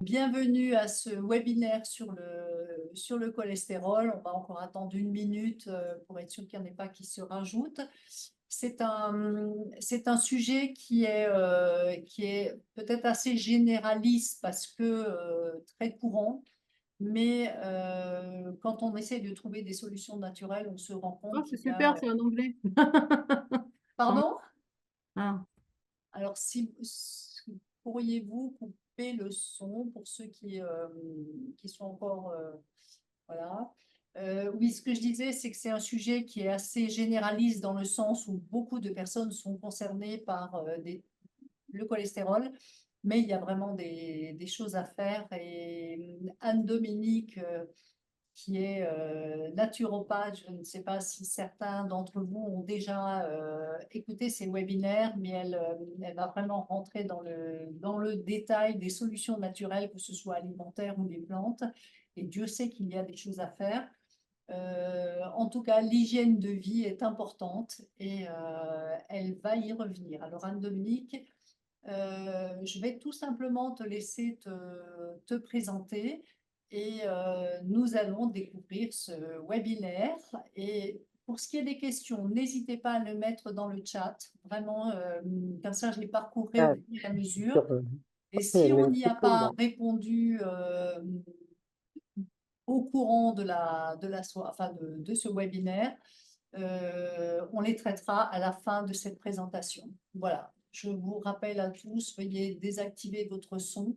Bienvenue à ce webinaire sur le cholestérol. On va encore attendre une minute pour être sûr qu'il n'y en ait pas qui se rajoutent. C'est un sujet qui est peut-être assez généraliste parce que très courant, mais quand on essaie de trouver des solutions naturelles, on se rend Oh, compte c'est qu'il y super, a... c'est en anglais. Tant- Pardon? Ah, Alors, pourriez-vous couper le son pour ceux qui sont encore... voilà. Oui, ce que je disais, c'est que c'est un sujet qui est assez généraliste dans le sens où beaucoup de personnes sont concernées par le cholestérol, mais il y a vraiment des choses à faire. Et Anne-Dominique, qui est naturopathe. Je ne sais pas si certains d'entre vous ont déjà écouté ces webinaires, mais elle va vraiment rentrer dans le détail des solutions naturelles, que ce soit alimentaires ou des plantes. Et Dieu sait qu'il y a des choses à faire. En tout cas, l'hygiène de vie est importante et elle va y revenir. Alors, Anne-Dominique, je vais tout simplement te laisser te présenter et nous allons découvrir ce webinaire. Et pour ce qui est des questions, n'hésitez pas à le mettre dans le chat. Vraiment, comme ça, je les parcourrai au Ah, fur et à mesure. sur, Et le si on même n'y a système, pas là. répondu au courant de ce webinaire, on les traitera à la fin de cette présentation. Voilà, je vous rappelle à tous, veuillez désactiver votre son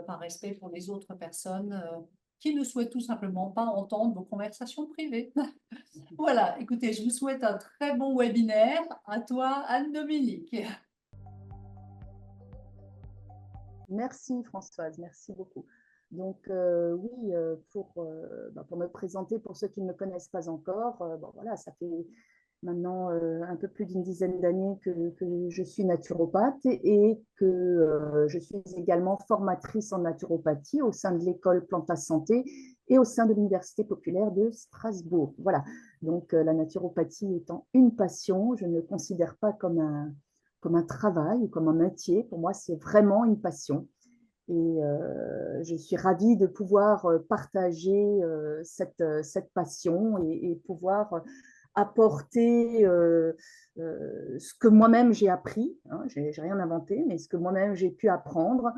par respect pour les autres personnes qui ne souhaitent tout simplement pas entendre vos conversations privées. Voilà, écoutez, je vous souhaite un très bon webinaire. À toi, Anne-Dominique. Merci Françoise, merci beaucoup. Donc oui, pour me présenter, pour ceux qui ne me connaissent pas encore, bon, voilà, ça fait maintenant un peu plus d'une dizaine d'années que je suis naturopathe et que je suis également formatrice en naturopathie au sein de l'école Planta Santé et au sein de l'Université populaire de Strasbourg. Voilà, donc la naturopathie étant une passion, je ne le considère pas comme un travail ou comme un métier. Pour moi, c'est vraiment une passion. Et je suis ravie de pouvoir partager cette passion et pouvoir apporter ce que moi-même j'ai appris. Hein, j'ai rien inventé, mais ce que moi-même j'ai pu apprendre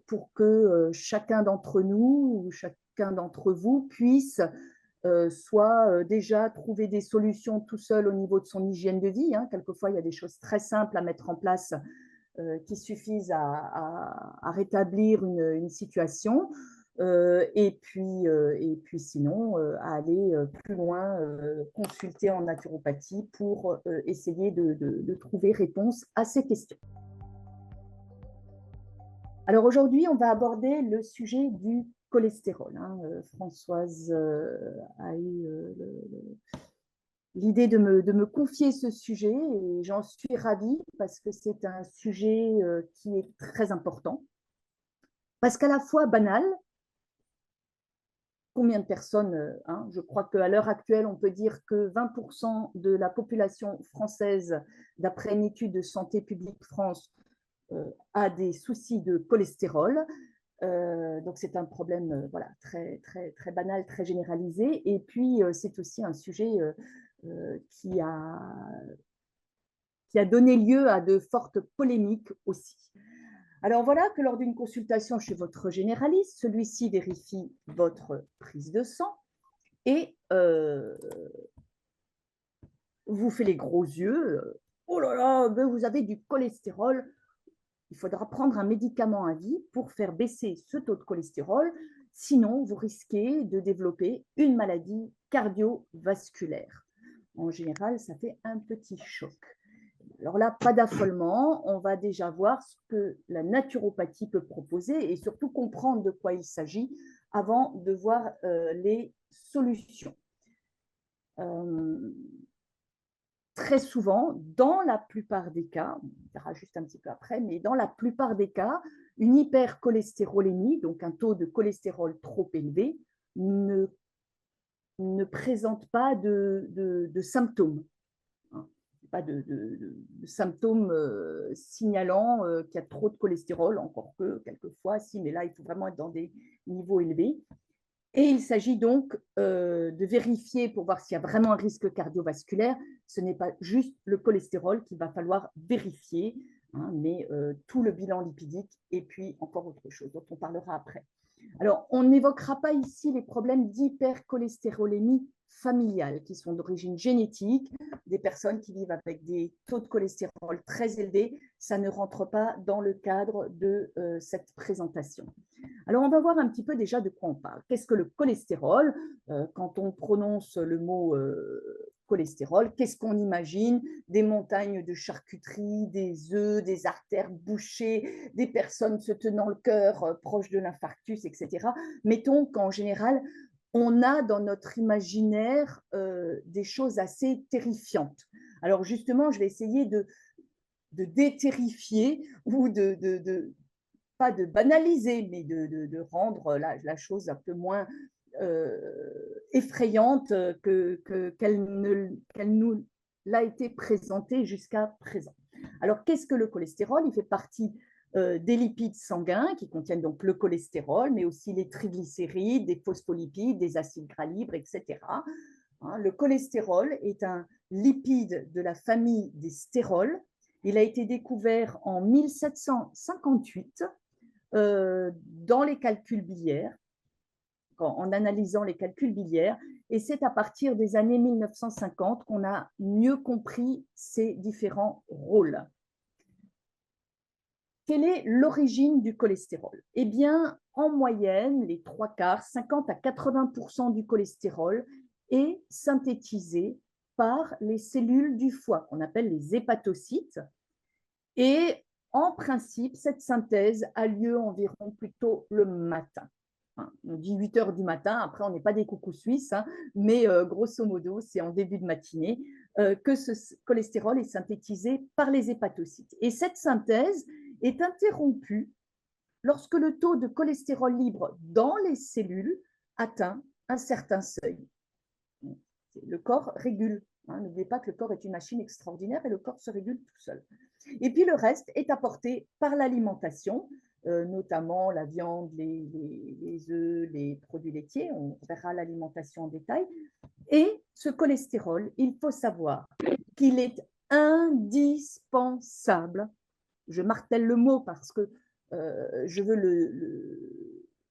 pour que chacun d'entre nous ou chacun d'entre vous puisse soit déjà trouver des solutions tout seul au niveau de son hygiène de vie. Hein. Quelquefois, il y a des choses très simples à mettre en place qui suffisent à rétablir une situation. Et puis sinon, à aller plus loin, consulter en naturopathie pour essayer de trouver réponse à ces questions. Alors aujourd'hui, on va aborder le sujet du cholestérol. Hein. Françoise a eu l'idée de me confier ce sujet et j'en suis ravie parce que c'est un sujet qui est très important, parce qu'à la fois banal. Combien de personnes, hein, je crois qu'à l'heure actuelle, on peut dire que 20% de la population française, d'après une étude de Santé publique France, a des soucis de cholestérol. Donc c'est un problème voilà, très, très, très banal, très généralisé. Et puis c'est aussi un sujet qui a donné lieu à de fortes polémiques aussi. Alors voilà que lors d'une consultation chez votre généraliste, celui-ci vérifie votre prise de sang et vous fait les gros yeux. Oh là là, ben vous avez du cholestérol. Il faudra prendre un médicament à vie pour faire baisser ce taux de cholestérol. Sinon, vous risquez de développer une maladie cardiovasculaire. En général, ça fait un petit choc. Alors là, pas d'affolement, on va déjà voir ce que la naturopathie peut proposer et surtout comprendre de quoi il s'agit avant de voir les solutions. Très souvent, dans la plupart des cas, on verra juste un petit peu après, mais dans la plupart des cas, une hypercholestérolémie, donc un taux de cholestérol trop élevé, ne présente pas de symptômes. pas de symptômes signalant qu'il y a trop de cholestérol, encore que quelquefois, si, mais là, il faut vraiment être dans des niveaux élevés. Et il s'agit donc de vérifier pour voir s'il y a vraiment un risque cardiovasculaire. Ce n'est pas juste le cholestérol qu'il va falloir vérifier, hein, mais tout le bilan lipidique et puis encore autre chose dont on parlera après. Alors, on n'évoquera pas ici les problèmes d'hypercholestérolémie familiale qui sont d'origine génétique, des personnes qui vivent avec des taux de cholestérol très élevés. Ça ne rentre pas dans le cadre de cette présentation. Alors, on va voir un petit peu déjà de quoi on parle. Qu'est-ce que le cholestérol? Quand on prononce le mot cholestérol, qu'est-ce qu'on imagine? Des montagnes de charcuterie, des œufs, des artères bouchées, des personnes se tenant le cœur proche de l'infarctus, etc. Mettons qu'en général, on a dans notre imaginaire des choses assez terrifiantes. Alors justement, je vais essayer de déterrifier ou pas de banaliser, mais de rendre la chose un peu moins effrayante qu'elle nous l'a été présentée jusqu'à présent. Alors, qu'est-ce que le cholestérol? Il fait partie des lipides sanguins qui contiennent donc le cholestérol, mais aussi les triglycérides, des phospholipides, des acides gras libres, etc. Hein, le cholestérol est un lipide de la famille des stérols. Il a été découvert en 1758 dans les calculs biliaires, en analysant les calculs biliaires, et c'est à partir des années 1950 qu'on a mieux compris ces différents rôles. Quelle est l'origine du cholestérol? Eh bien, en moyenne, les 3/4, 50 à 80% du cholestérol est synthétisé par les cellules du foie, qu'on appelle les hépatocytes. Et en principe, cette synthèse a lieu environ plutôt le matin. On dit 8 heures du matin, après on n'est pas des coucous suisses, hein, mais grosso modo, c'est en début de matinée que ce cholestérol est synthétisé par les hépatocytes. Et cette synthèse est interrompue lorsque le taux de cholestérol libre dans les cellules atteint un certain seuil. Le corps régule. N'oubliez pas que le corps est une machine extraordinaire et le corps se régule tout seul. Et puis le reste est apporté par l'alimentation, notamment la viande, les œufs, les produits laitiers. On verra l'alimentation en détail. Et ce cholestérol, il faut savoir qu'il est indispensable. Je martèle le mot parce que je veux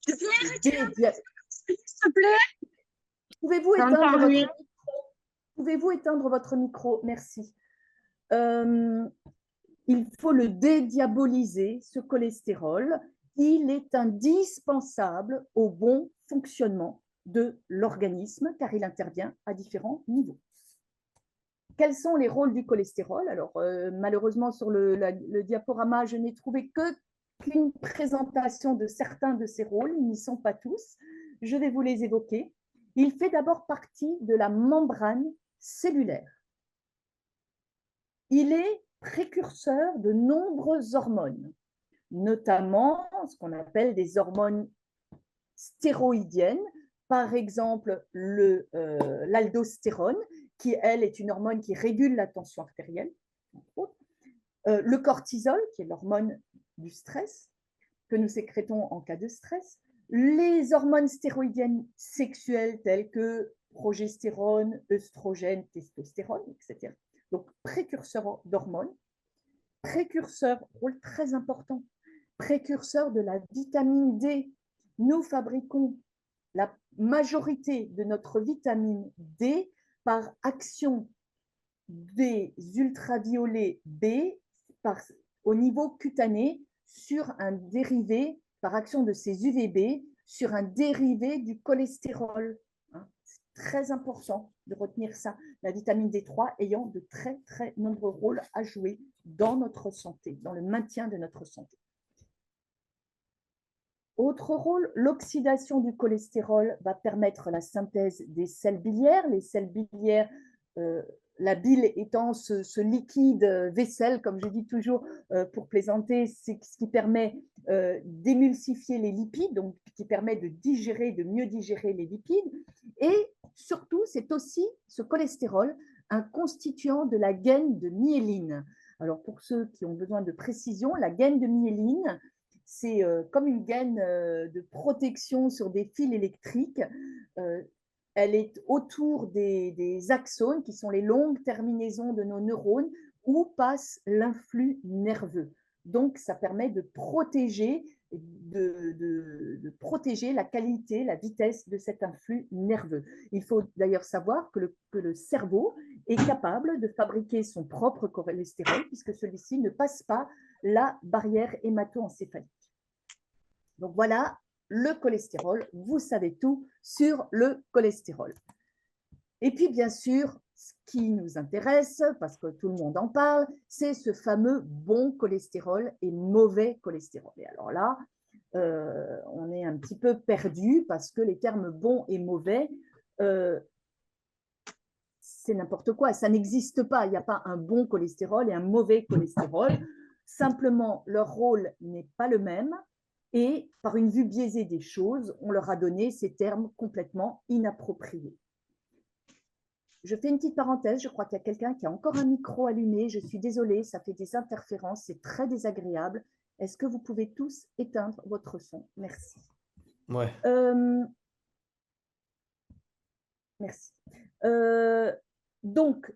s'il te plaît. Pouvez-vous éteindre votre micro? Pouvez-vous éteindre votre micro? Merci. Il faut le dédiaboliser, ce cholestérol. Il est indispensable au bon fonctionnement de l'organisme car il intervient à différents niveaux. Quels sont les rôles du cholestérol? Alors, malheureusement, sur le diaporama, je n'ai trouvé qu'une présentation de certains de ces rôles. Ils n'y sont pas tous. Je vais vous les évoquer. Il fait d'abord partie de la membrane cellulaire. Il est précurseur de nombreuses hormones, notamment ce qu'on appelle des hormones stéroïdiennes, par exemple l'aldostérone, qui, elle, est une hormone qui régule la tension artérielle, le cortisol, qui est l'hormone du stress, que nous sécrétons en cas de stress, les hormones stéroïdiennes sexuelles telles que progestérone, œstrogène, testostérone, etc. Donc, précurseur d'hormones, précurseur, rôle très important, précurseur de la vitamine D. Nous fabriquons la majorité de notre vitamine D par action des ultraviolets B au niveau cutané sur un dérivé, par action de ces UVB, sur un dérivé du cholestérol. C'est très important de retenir ça, la vitamine D3 ayant de très, très nombreux rôles à jouer dans notre santé, dans le maintien de notre santé. Autre rôle, l'oxydation du cholestérol va permettre la synthèse des sels biliaires. Les sels biliaires, la bile étant ce liquide vaisselle, comme je dis toujours pour plaisanter, c'est ce qui permet d'émulsifier les lipides, donc qui permet de mieux digérer les lipides. Et surtout, c'est aussi ce cholestérol un constituant de la gaine de myéline. Alors, pour ceux qui ont besoin de précision, la gaine de myéline, c'est comme une gaine de protection sur des fils électriques. Elle est autour des axones, qui sont les longues terminaisons de nos neurones, où passe l'influx nerveux. Donc, ça permet de protéger, protéger la qualité, la vitesse de cet influx nerveux. Il faut d'ailleurs savoir que le cerveau est capable de fabriquer son propre cholestérol, puisque celui-ci ne passe pas la barrière hémato-encéphalique. Donc voilà, le cholestérol, vous savez tout sur le cholestérol. Et puis bien sûr, ce qui nous intéresse, parce que tout le monde en parle, c'est ce fameux bon cholestérol et mauvais cholestérol. Et alors là, on est un petit peu perdu parce que les termes bon et mauvais, c'est n'importe quoi, ça n'existe pas. Il n'y a pas un bon cholestérol et un mauvais cholestérol. Simplement, leur rôle n'est pas le même. Et par une vue biaisée des choses, on leur a donné ces termes complètement inappropriés. Je fais une petite parenthèse, je crois qu'il y a quelqu'un qui a encore un micro allumé. Je suis désolée, ça fait des interférences, c'est très désagréable. Est-ce que vous pouvez tous éteindre votre son? Merci. Ouais. Merci. Donc,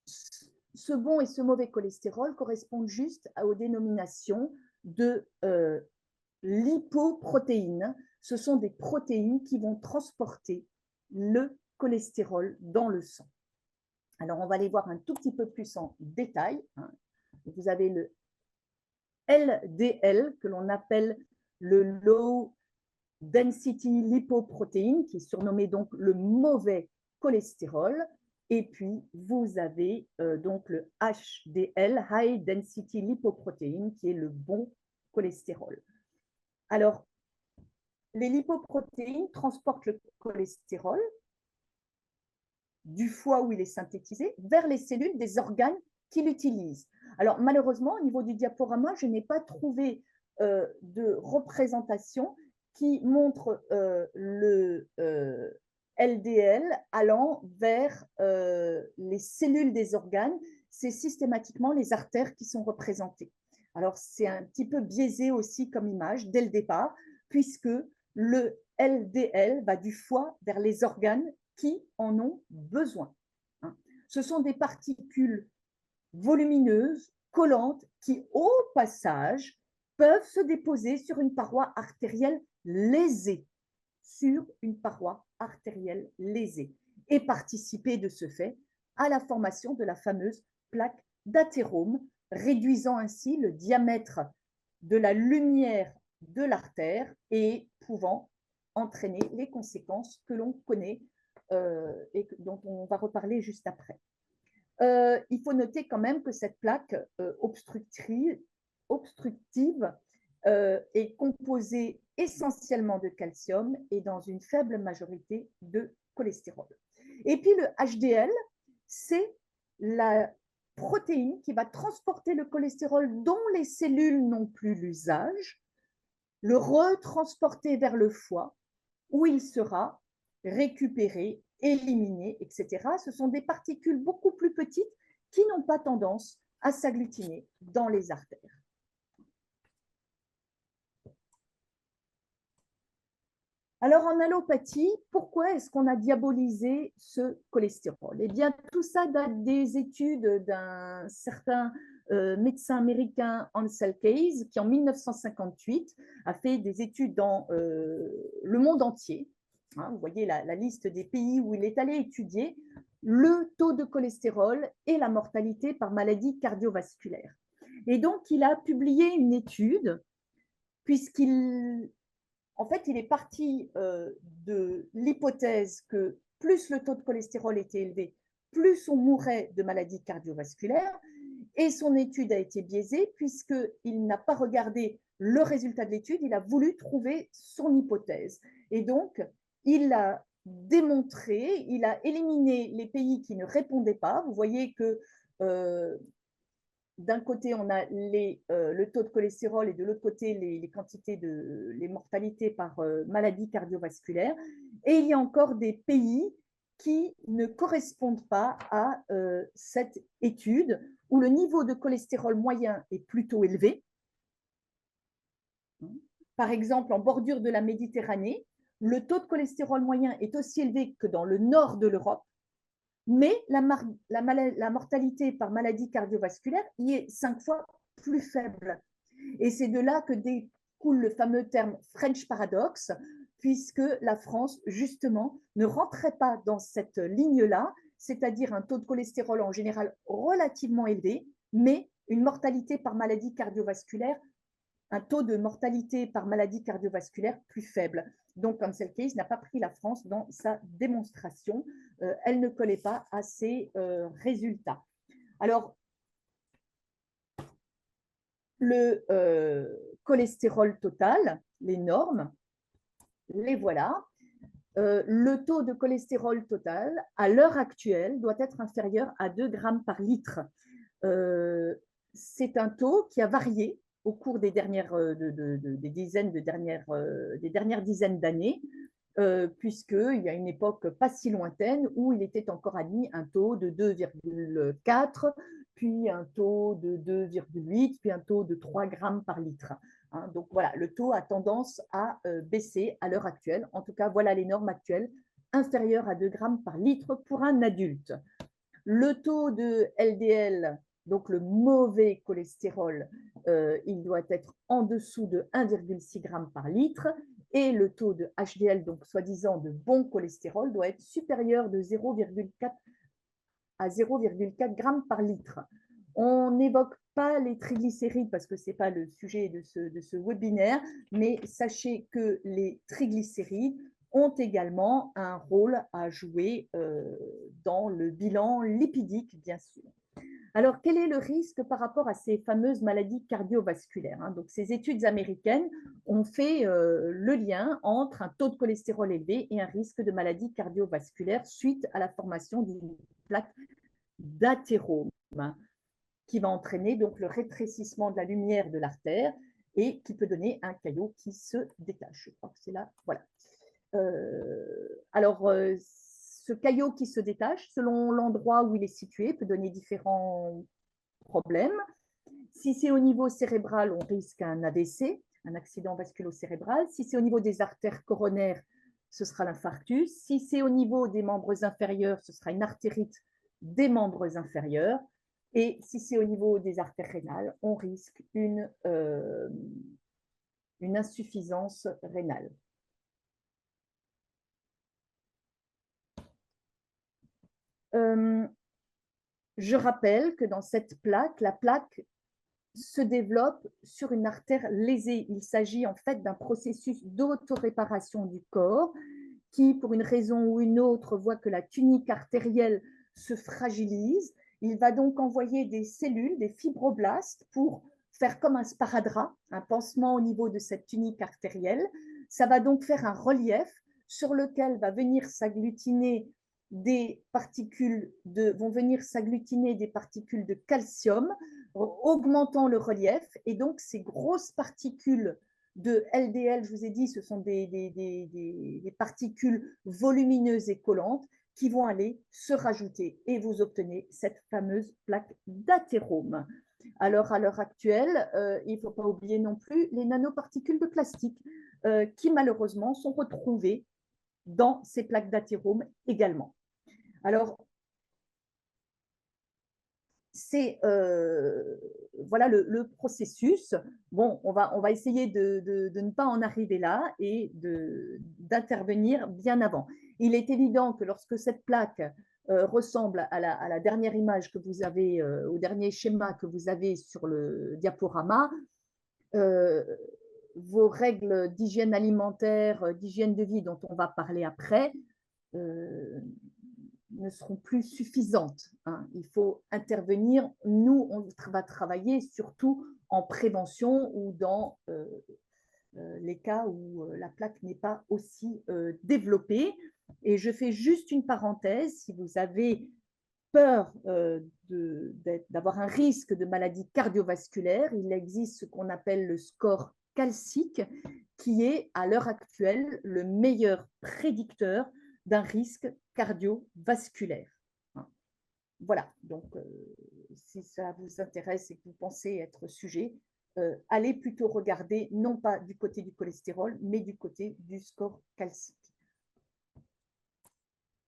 ce bon et ce mauvais cholestérol correspondent juste aux dénominations de lipoprotéines. Ce sont des protéines qui vont transporter le cholestérol dans le sang. Alors, on va les voir un tout petit peu plus en détail. Vous avez le LDL, que l'on appelle le Low Density Lipoprotein, qui est surnommé donc le mauvais cholestérol. Et puis, vous avez donc le HDL, High Density Lipoprotein, qui est le bon cholestérol. Alors, les lipoprotéines transportent le cholestérol du foie où il est synthétisé vers les cellules des organes qui l'utilisent. Alors, malheureusement, au niveau du diaporama, je n'ai pas trouvé de représentation qui montre le LDL allant vers les cellules des organes. C'est systématiquement les artères qui sont représentées. Alors, c'est un petit peu biaisé aussi comme image dès le départ, puisque le LDL va du foie vers les organes qui en ont besoin. Ce sont des particules volumineuses, collantes, qui, au passage, peuvent se déposer sur une paroi artérielle lésée, et participer de ce fait à la formation de la fameuse plaque d'athérome, réduisant ainsi le diamètre de la lumière de l'artère et pouvant entraîner les conséquences que l'on connaît et dont on va reparler juste après. Il faut noter quand même que cette plaque obstructive est composée essentiellement de calcium et dans une faible majorité de cholestérol. Et puis le HDL, c'est la protéine qui va transporter le cholestérol dont les cellules n'ont plus l'usage, le retransporter vers le foie, où il sera récupéré, éliminé, etc. Ce sont des particules beaucoup plus petites qui n'ont pas tendance à s'agglutiner dans les artères. Alors, en allopathie, pourquoi est-ce qu'on a diabolisé ce cholestérol? Eh bien, tout ça date des études d'un certain médecin américain Ansel Keys, qui en 1958 a fait des études dans le monde entier. Vous voyez la liste des pays où il est allé étudier le taux de cholestérol et la mortalité par maladie cardiovasculaire. Et donc, il a publié une étude, puisqu'il il est parti de l'hypothèse que plus le taux de cholestérol était élevé, plus on mourait de maladies cardiovasculaires. Et son étude a été biaisée puisqu'il n'a pas regardé le résultat de l'étude, il a voulu trouver son hypothèse. Et donc, il a démontré, il a éliminé les pays qui ne répondaient pas. Vous voyez que d'un côté, on a le taux de cholestérol et de l'autre côté, les mortalités par maladie cardiovasculaire. Et il y a encore des pays qui ne correspondent pas à cette étude où le niveau de cholestérol moyen est plutôt élevé. Par exemple, en bordure de la Méditerranée, le taux de cholestérol moyen est aussi élevé que dans le nord de l'Europe, mais la mortalité par maladie cardiovasculaire y est 5 fois plus faible. Et c'est de là que découle le fameux terme French paradox, puisque la France, justement, ne rentrait pas dans cette ligne-là, c'est-à-dire un taux de cholestérol en général relativement élevé, mais une mortalité par maladie cardiovasculaire, un taux de mortalité par maladie cardiovasculaire plus faible. Donc, Cancel Case n'a pas pris la France dans sa démonstration. Elle ne collait pas à ces résultats. Alors, le cholestérol total, les normes, les voilà. Le taux de cholestérol total, à l'heure actuelle, doit être inférieur à 2 grammes par litre. C'est un taux qui a varié au cours des dernières, des dernières dizaines d'années, puisqu'il y a une époque pas si lointaine où il était encore admis un taux de 2,4, puis un taux de 2,8, puis un taux de 3 grammes par litre. Hein, donc voilà, le taux a tendance à baisser à l'heure actuelle. En tout cas, voilà les normes actuelles, inférieures à 2 grammes par litre pour un adulte. Le taux de LDL, donc le mauvais cholestérol, il doit être en dessous de 1,6 g par litre. Et le taux de HDL, donc soi-disant de bon cholestérol, doit être supérieur de 0,4 à 0,4 g par litre. On n'évoque pas les triglycérides parce que ce n'est pas le sujet de ce webinaire, mais sachez que les triglycérides ont également un rôle à jouer dans le bilan lipidique, bien sûr. Alors, quel est le risque par rapport à ces fameuses maladies cardiovasculaires, hein? Donc, ces études américaines ont fait le lien entre un taux de cholestérol élevé et un risque de maladie cardiovasculaire suite à la formation d'une plaque d'athérome, qui va entraîner donc le rétrécissement de la lumière de l'artère et qui peut donner un caillot qui se détache. Je crois que c'est là, voilà. Ce caillot qui se détache, selon l'endroit où il est situé, peut donner différents problèmes. Si c'est au niveau cérébral, on risque un AVC, un accident vasculo-cérébral. Si c'est au niveau des artères coronaires, ce sera l'infarctus. Si c'est au niveau des membres inférieurs, ce sera une artérite des membres inférieurs. Et si c'est au niveau des artères rénales, on risque une insuffisance rénale. Je rappelle que dans cette plaque, la plaque se développe sur une artère lésée. Il s'agit en fait d'un processus d'autoréparation du corps qui, pour une raison ou une autre, voit que la tunique artérielle se fragilise. Il va donc envoyer des cellules, des fibroblastes, pour faire comme un sparadrap, un pansement au niveau de cette tunique artérielle. Ça va donc faire un relief sur lequel va venir s'agglutiner des particules de calcium, augmentant le relief. Et donc, ces grosses particules de LDL, je vous ai dit, ce sont des particules volumineuses et collantes qui vont aller se rajouter et vous obtenez cette fameuse plaque d'athérome. Alors, à l'heure actuelle, il ne faut pas oublier non plus les nanoparticules de plastique qui, malheureusement, sont retrouvées dans ces plaques d'athérome également. Alors, c'est voilà le processus. Bon, on va essayer de ne pas en arriver là et d'intervenir bien avant. Il est évident que lorsque cette plaque ressemble à la dernière image que vous avez, au dernier schéma que vous avez sur le diaporama, vos règles d'hygiène alimentaire, d'hygiène de vie dont on va parler après, ne seront plus suffisantes. Hein. Il faut intervenir. Nous, on va travailler surtout en prévention ou dans les cas où la plaque n'est pas aussi développée. Et je fais juste une parenthèse. Si vous avez peur d'avoir un risque de maladie cardiovasculaire, il existe ce qu'on appelle le score calcique, qui est à l'heure actuelle le meilleur prédicteur d'un risque cardiovasculaire. Voilà, donc si ça vous intéresse et que vous pensez être sujet, allez plutôt regarder non pas du côté du cholestérol, mais du côté du score calcique.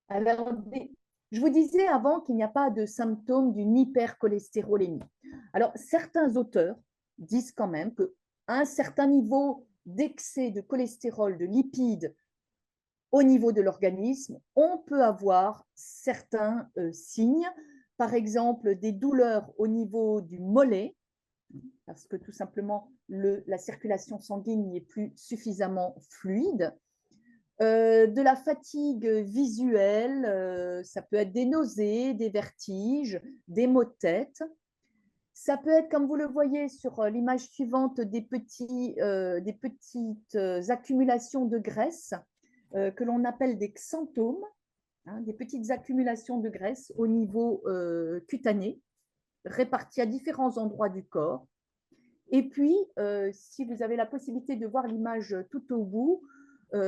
Alors, je vous disais avant qu'il n'y a pas de symptômes d'une hypercholestérolémie. Alors, certains auteurs disent quand même qu'un certain niveau d'excès de cholestérol, de lipides au niveau de l'organisme, on peut avoir certains signes, par exemple des douleurs au niveau du mollet, parce que tout simplement la circulation sanguine n'y est plus suffisamment fluide. De la fatigue visuelle, ça peut être des nausées, des vertiges, des maux de tête. Ça peut être, comme vous le voyez sur l'image suivante, des petites accumulations de graisse que l'on appelle des xanthomes, hein, des petites accumulations de graisse au niveau cutané, réparties à différents endroits du corps. Et puis, si vous avez la possibilité de voir l'image tout au bout,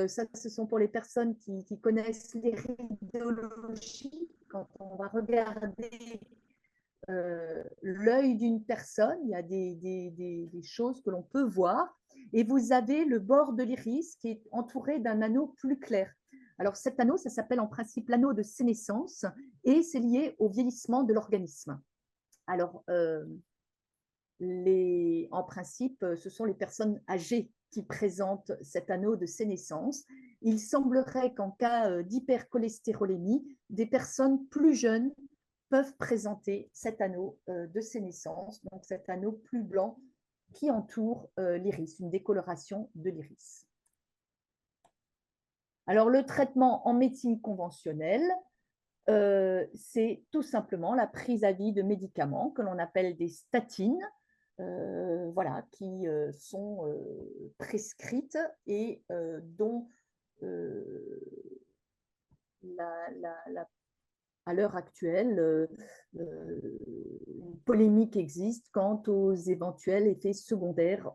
ça, ce sont pour les personnes qui connaissent l'iridologie. Quand on va regarder l'œil d'une personne, il y a des choses que l'on peut voir. Et vous avez le bord de l'iris qui est entouré d'un anneau plus clair. Alors, cet anneau, ça s'appelle en principe l'anneau de sénescence et c'est lié au vieillissement de l'organisme. Alors, en principe, ce sont les personnes âgées qui présentent cet anneau de sénescence. Il semblerait qu'en cas d'hypercholestérolémie, des personnes plus jeunes peuvent présenter cet anneau de sénescence, donc cet anneau plus blanc qui entoure l'iris, une décoloration de l'iris. Alors, le traitement en médecine conventionnelle, c'est tout simplement la prise à vie de médicaments que l'on appelle des statines, voilà, qui sont prescrites et dont à l'heure actuelle, une polémique existe quant aux éventuels effets secondaires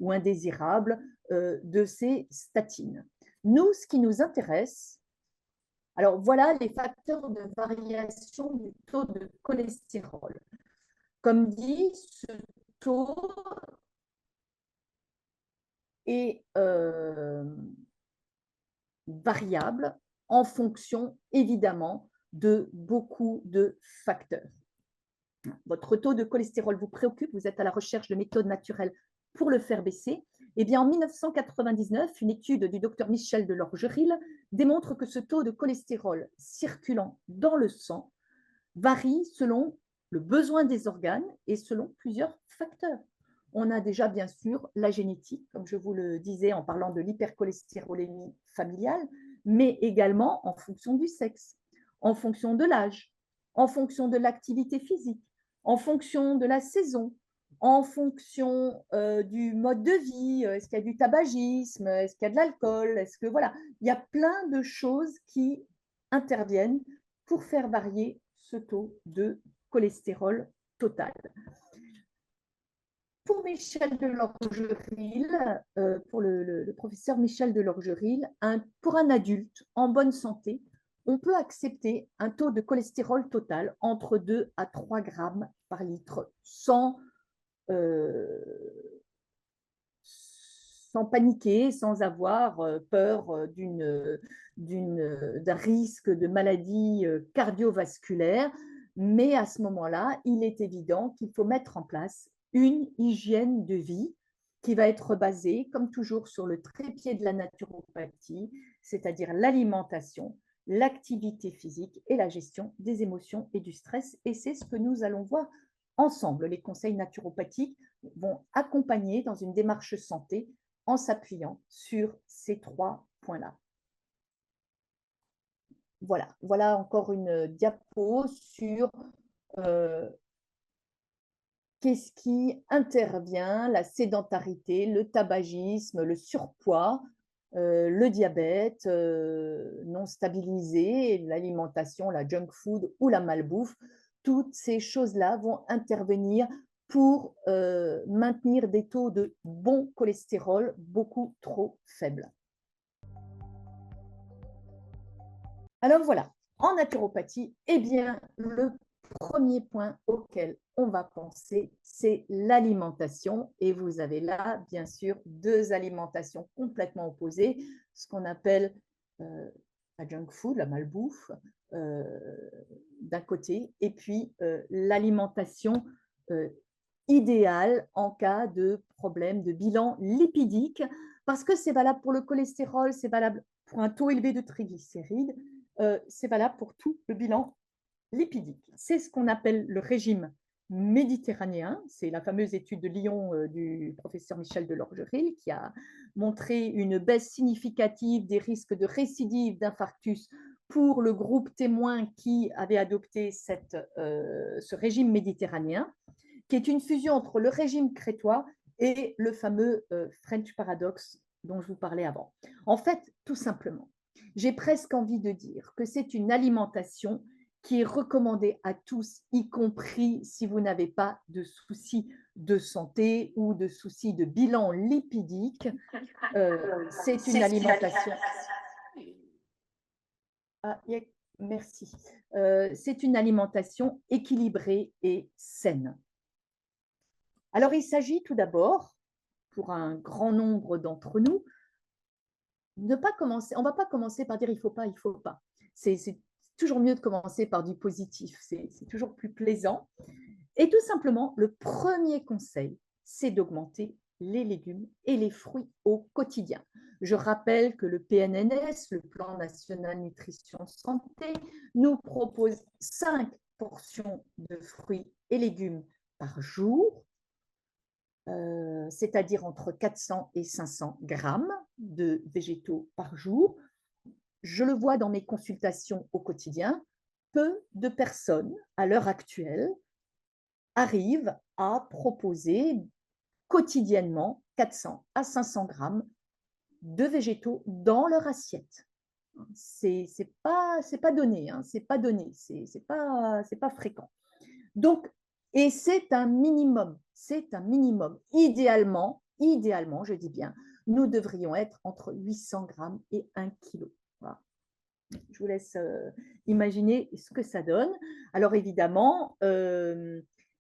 ou indésirables de ces statines. Nous, ce qui nous intéresse, alors voilà les facteurs de variation du taux de cholestérol. Comme dit, ce taux est variable en fonction, évidemment, de beaucoup de facteurs. Votre taux de cholestérol vous préoccupe, vous êtes à la recherche de méthodes naturelles pour le faire baisser. Eh bien, en 1999, une étude du docteur Michel de Lorgeril démontre que ce taux de cholestérol circulant dans le sang varie selon le besoin des organes et selon plusieurs facteurs. On a déjà bien sûr la génétique, comme je vous le disais en parlant de l'hypercholestérolémie familiale, mais également en fonction du sexe, en fonction de l'âge, en fonction de l'activité physique, en fonction de la saison, en fonction du mode de vie, est-ce qu'il y a du tabagisme, est-ce qu'il y a de l'alcool, est-ce que voilà, il y a plein de choses qui interviennent pour faire varier ce taux de cholestérol total. Pour Michel de Lorgeril, pour le professeur Michel de Lorgeril, pour un adulte en bonne santé, on peut accepter un taux de cholestérol total entre 2 à 3 grammes par litre sans paniquer, sans avoir peur d'un risque de maladie cardiovasculaire. Mais à ce moment-là, il est évident qu'il faut mettre en place une hygiène de vie qui va être basée, comme toujours, sur le trépied de la naturopathie, c'est-à-dire l'alimentation, l'activité physique et la gestion des émotions et du stress. Et c'est ce que nous allons voir ensemble. Les conseils naturopathiques vont accompagner dans une démarche santé en s'appuyant sur ces 3 points-là. Voilà encore une diapo sur qu'est-ce qui intervient, la sédentarité, le tabagisme, le surpoids, le diabète non stabilisé, l'alimentation, la junk food ou la malbouffe. Toutes ces choses-là vont intervenir pour maintenir des taux de bon cholestérol beaucoup trop faibles. Alors voilà, en naturopathie, eh bien, le premier point auquel on va penser, c'est l'alimentation. Et vous avez là, bien sûr, deux alimentations complètement opposées, ce qu'on appelle la junk food, la malbouffe, d'un côté, et puis l'alimentation idéale en cas de problème de bilan lipidique, parce que c'est valable pour le cholestérol, c'est valable pour un taux élevé de triglycérides, c'est valable pour tout le bilan lipidique. C'est ce qu'on appelle le régime méditerranéen. C'est la fameuse étude de Lyon du professeur Michel Delorgeril qui a montré une baisse significative des risques de récidive d'infarctus pour le groupe témoin qui avait adopté ce régime méditerranéen, qui est une fusion entre le régime crétois et le fameux French Paradox dont je vous parlais avant. En fait, tout simplement, j'ai presque envie de dire que c'est une alimentation qui est recommandée à tous, y compris si vous n'avez pas de soucis de santé ou de soucis de bilan lipidique. C'est une alimentation. Merci. C'est une alimentation équilibrée et saine. Alors, il s'agit tout d'abord, pour un grand nombre d'entre nous, on ne va pas commencer par dire il ne faut pas. C'est toujours mieux de commencer par du positif, c'est toujours plus plaisant. Et tout simplement, le premier conseil, c'est d'augmenter les légumes et les fruits au quotidien. Je rappelle que le PNNS, le Plan National Nutrition Santé, nous propose 5 portions de fruits et légumes par jour, c'est-à-dire entre 400 et 500 grammes de végétaux par jour. Je le vois dans mes consultations au quotidien, peu de personnes à l'heure actuelle arrivent à proposer quotidiennement 400 à 500 grammes de végétaux dans leur assiette. C'est pas donné, hein, c'est pas donné, c'est pas fréquent. Donc, et c'est un minimum, c'est un minimum. Idéalement, je dis bien, nous devrions être entre 800 grammes et 1 kg. Voilà. Je vous laisse imaginer ce que ça donne. Alors évidemment,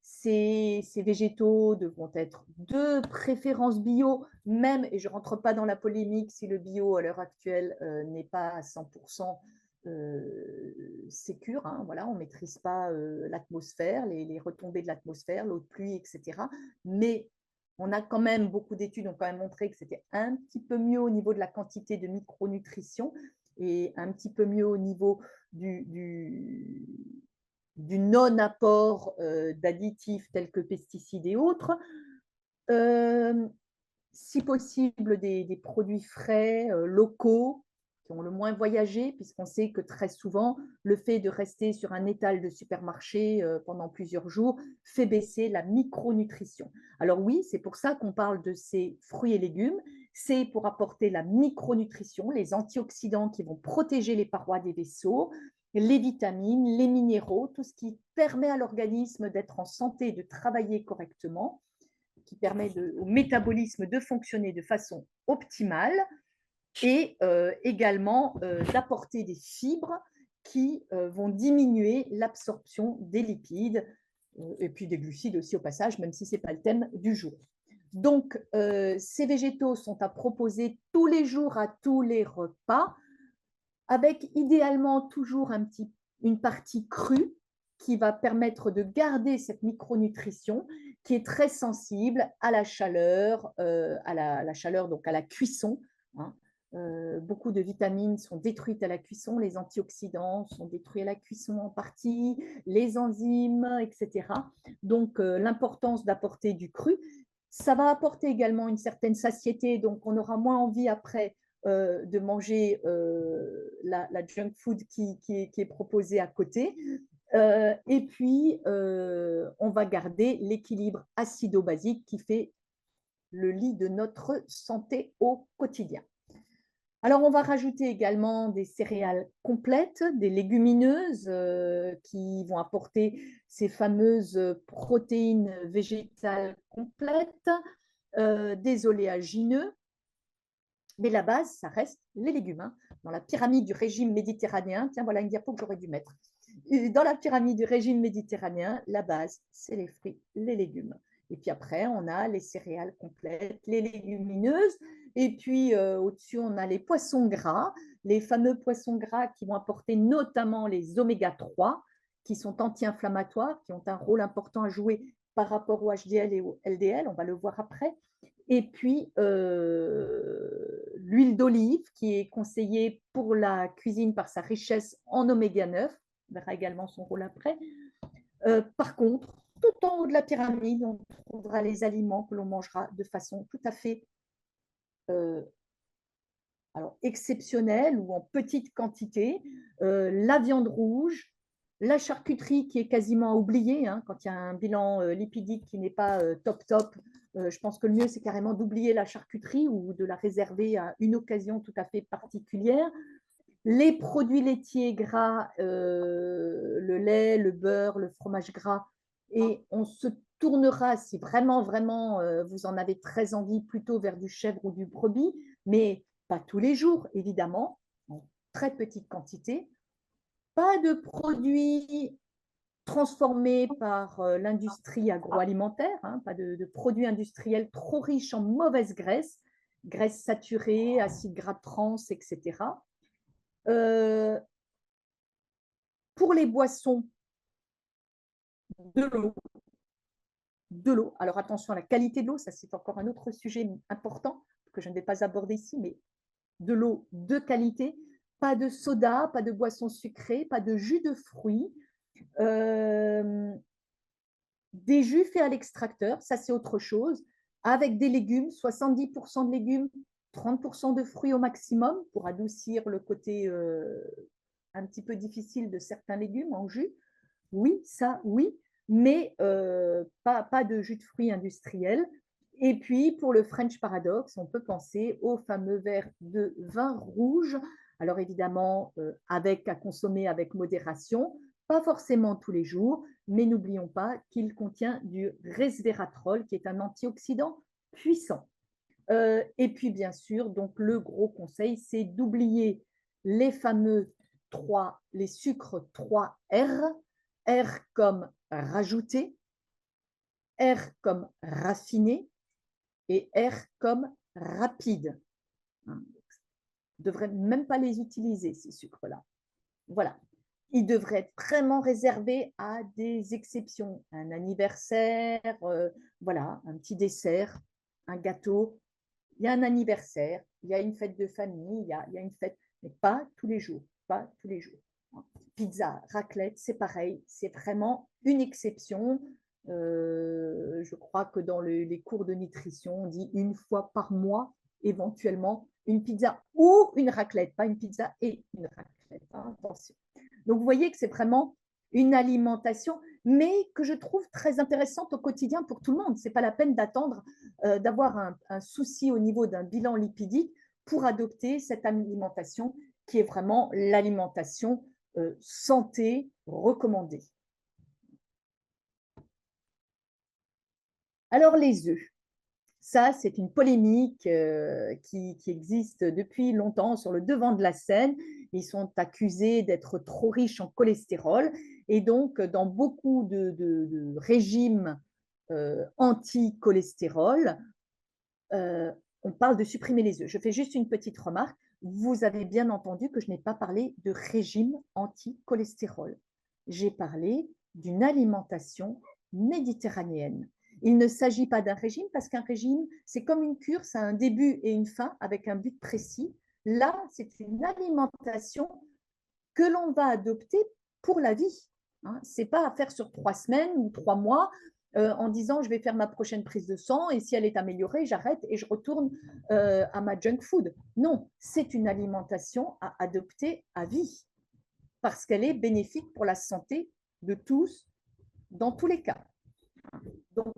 ces végétaux devront être de préférence bio, même, et je ne rentre pas dans la polémique si le bio à l'heure actuelle n'est pas à 100% sécure, hein, voilà, on ne maîtrise pas l'atmosphère, les retombées de l'atmosphère, l'eau de pluie, etc. Mais on a quand même, beaucoup d'études ont quand même montré que c'était un petit peu mieux au niveau de la quantité de micronutrition et un petit peu mieux au niveau du non-apport d'additifs tels que pesticides et autres. Si possible, des produits frais, locaux, qui ont le moins voyagé, puisqu'on sait que très souvent, le fait de rester sur un étal de supermarché pendant plusieurs jours fait baisser la micronutrition. Alors oui, c'est pour ça qu'on parle de ces fruits et légumes, c'est pour apporter la micronutrition, les antioxydants qui vont protéger les parois des vaisseaux, les vitamines, les minéraux, tout ce qui permet à l'organisme d'être en santé, de travailler correctement, qui permet au métabolisme de fonctionner de façon optimale et également d'apporter des fibres qui vont diminuer l'absorption des lipides et puis des glucides aussi au passage, même si ce n'est pas le thème du jour. Donc, ces végétaux sont à proposer tous les jours à tous les repas, avec idéalement toujours une partie crue qui va permettre de garder cette micronutrition qui est très sensible à la chaleur, donc à la cuisson. Hein. Beaucoup de vitamines sont détruites à la cuisson, les antioxydants sont détruits à la cuisson en partie, les enzymes, etc. Donc, l'importance d'apporter du cru. Ça va apporter également une certaine satiété, donc on aura moins envie après de manger la junk food qui est proposée à côté. Et puis, on va garder l'équilibre acido-basique qui fait le lit de notre santé au quotidien. Alors, on va rajouter également des céréales complètes, des légumineuses qui vont apporter ces fameuses protéines végétales complètes, des oléagineux, Mais la base, ça reste les légumes. Hein. Dans la pyramide du régime méditerranéen, tiens, voilà une diapo que j'aurais dû mettre. Dans la pyramide du régime méditerranéen, la base, c'est les fruits, les légumes. Et puis après, on a les céréales complètes, les légumineuses. Et puis au-dessus, on a les poissons gras, les fameux poissons gras qui vont apporter notamment les oméga 3, qui sont anti-inflammatoires, qui ont un rôle important à jouer par rapport au HDL et au LDL. On va le voir après. Et puis, l'huile d'olive qui est conseillée pour la cuisine par sa richesse en oméga 9, on verra également son rôle après. Par contre, tout en haut de la pyramide, on trouvera les aliments que l'on mangera de façon tout à fait exceptionnelle ou en petite quantité. La viande rouge, la charcuterie qui est quasiment oubliée, hein, quand il y a un bilan lipidique qui n'est pas top, je pense que le mieux, c'est carrément d'oublier la charcuterie ou de la réserver à une occasion tout à fait particulière. Les produits laitiers gras, le lait, le beurre, le fromage gras, et on se tournera, si vraiment, vraiment, vous en avez très envie, plutôt vers du chèvre ou du brebis, mais pas tous les jours, évidemment, en très petite quantité. Pas de produits transformés par l'industrie agroalimentaire, hein, pas de produits industriels trop riches en mauvaise graisse, graisse saturée, acides gras trans, etc. Pour les boissons, de l'eau. De l'eau. Alors attention à la qualité de l'eau, ça c'est encore un autre sujet important que je ne vais pas aborder ici, mais de l'eau de qualité, pas de soda, pas de boissons sucrées, pas de jus de fruits, des jus faits à l'extracteur, ça c'est autre chose, avec des légumes, 70% de légumes, 30% de fruits au maximum pour adoucir le côté un petit peu difficile de certains légumes en jus. Oui, ça, oui, mais pas de jus de fruits industriel. Et puis, pour le French Paradox, on peut penser au fameux verre de vin rouge. Alors, évidemment, à consommer avec modération, pas forcément tous les jours, mais n'oublions pas qu'il contient du resveratrol, qui est un antioxydant puissant. Et puis, bien sûr, donc, le gros conseil, c'est d'oublier les fameux les sucres 3R. R comme rajouter, R comme raffiné et R comme rapide. On ne devrait même pas les utiliser, ces sucres-là. Voilà. Ils devraient être vraiment réservés à des exceptions. Un anniversaire, voilà, un petit dessert, un gâteau. Il y a un anniversaire, il y a une fête de famille, il y a une fête, mais pas tous les jours, pas tous les jours. Pizza, raclette, c'est pareil, c'est vraiment une exception. Je crois que dans les cours de nutrition, on dit une fois par mois, éventuellement, une pizza ou une raclette, pas une pizza et une raclette. Hein, attention. Donc, vous voyez que c'est vraiment une alimentation, mais que je trouve très intéressante au quotidien pour tout le monde. Ce n'est pas la peine d'attendre d'avoir un souci au niveau d'un bilan lipidique pour adopter cette alimentation qui est vraiment l'alimentation santé recommandée. Alors, les œufs. Ça, c'est une polémique qui existe depuis longtemps sur le devant de la scène. Ils sont accusés d'être trop riches en cholestérol. Et donc, dans beaucoup de régimes anti-cholestérol, on parle de supprimer les œufs. Je fais juste une petite remarque. Vous avez bien entendu que je n'ai pas parlé de régime anti-cholestérol. J'ai parlé d'une alimentation méditerranéenne. Il ne s'agit pas d'un régime parce qu'un régime, c'est comme une cure, ça a un début et une fin avec un but précis. Là, c'est une alimentation que l'on va adopter pour la vie. Hein. Ce n'est pas à faire sur 3 semaines ou 3 mois en disant je vais faire ma prochaine prise de sang et si elle est améliorée, j'arrête et je retourne à ma junk food. Non, c'est une alimentation à adopter à vie parce qu'elle est bénéfique pour la santé de tous dans tous les cas. Donc,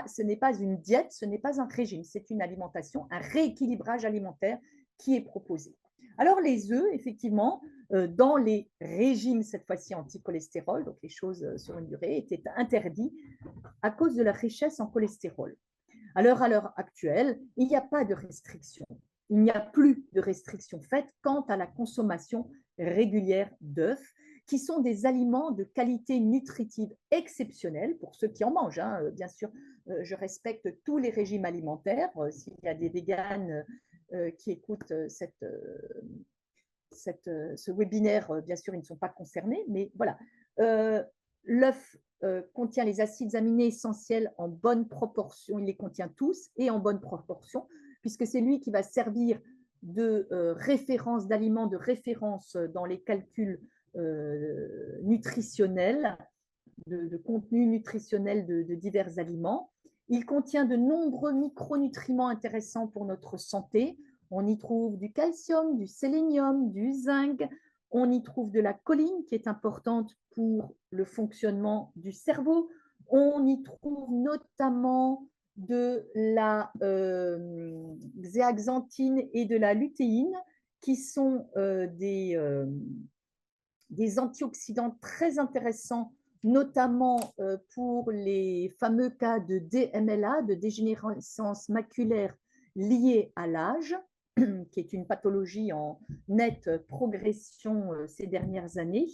ce n'est pas une diète, ce n'est pas un régime, c'est une alimentation, un rééquilibrage alimentaire qui est proposé. Alors, les œufs, effectivement, dans les régimes, cette fois-ci anti-cholestérol, donc les choses sur une durée, étaient interdits à cause de la richesse en cholestérol. Alors, à l'heure actuelle, il n'y a pas de restriction. il n'y a plus de restrictions faites quant à la consommation régulière d'œufs, qui sont des aliments de qualité nutritive exceptionnelle pour ceux qui en mangent. Hein. Bien sûr, je respecte tous les régimes alimentaires. S'il y a des véganes qui écoutent ce webinaire, bien sûr, ils ne sont pas concernés, mais voilà. L'œuf contient les acides aminés essentiels en bonne proportion, il les contient tous et en bonne proportion, puisque c'est lui qui va servir de référence d'aliments, de référence dans les calculs nutritionnels, de contenu nutritionnel de divers aliments. Il contient de nombreux micronutriments intéressants pour notre santé. On y trouve du calcium, du sélénium, du zinc. On y trouve de la choline qui est importante pour le fonctionnement du cerveau. On y trouve notamment de la zéaxanthine et de la lutéine qui sont des antioxydants très intéressants, notamment pour les fameux cas de DMLA, de dégénérescence maculaire liée à l'âge, qui est une pathologie en nette progression ces dernières années.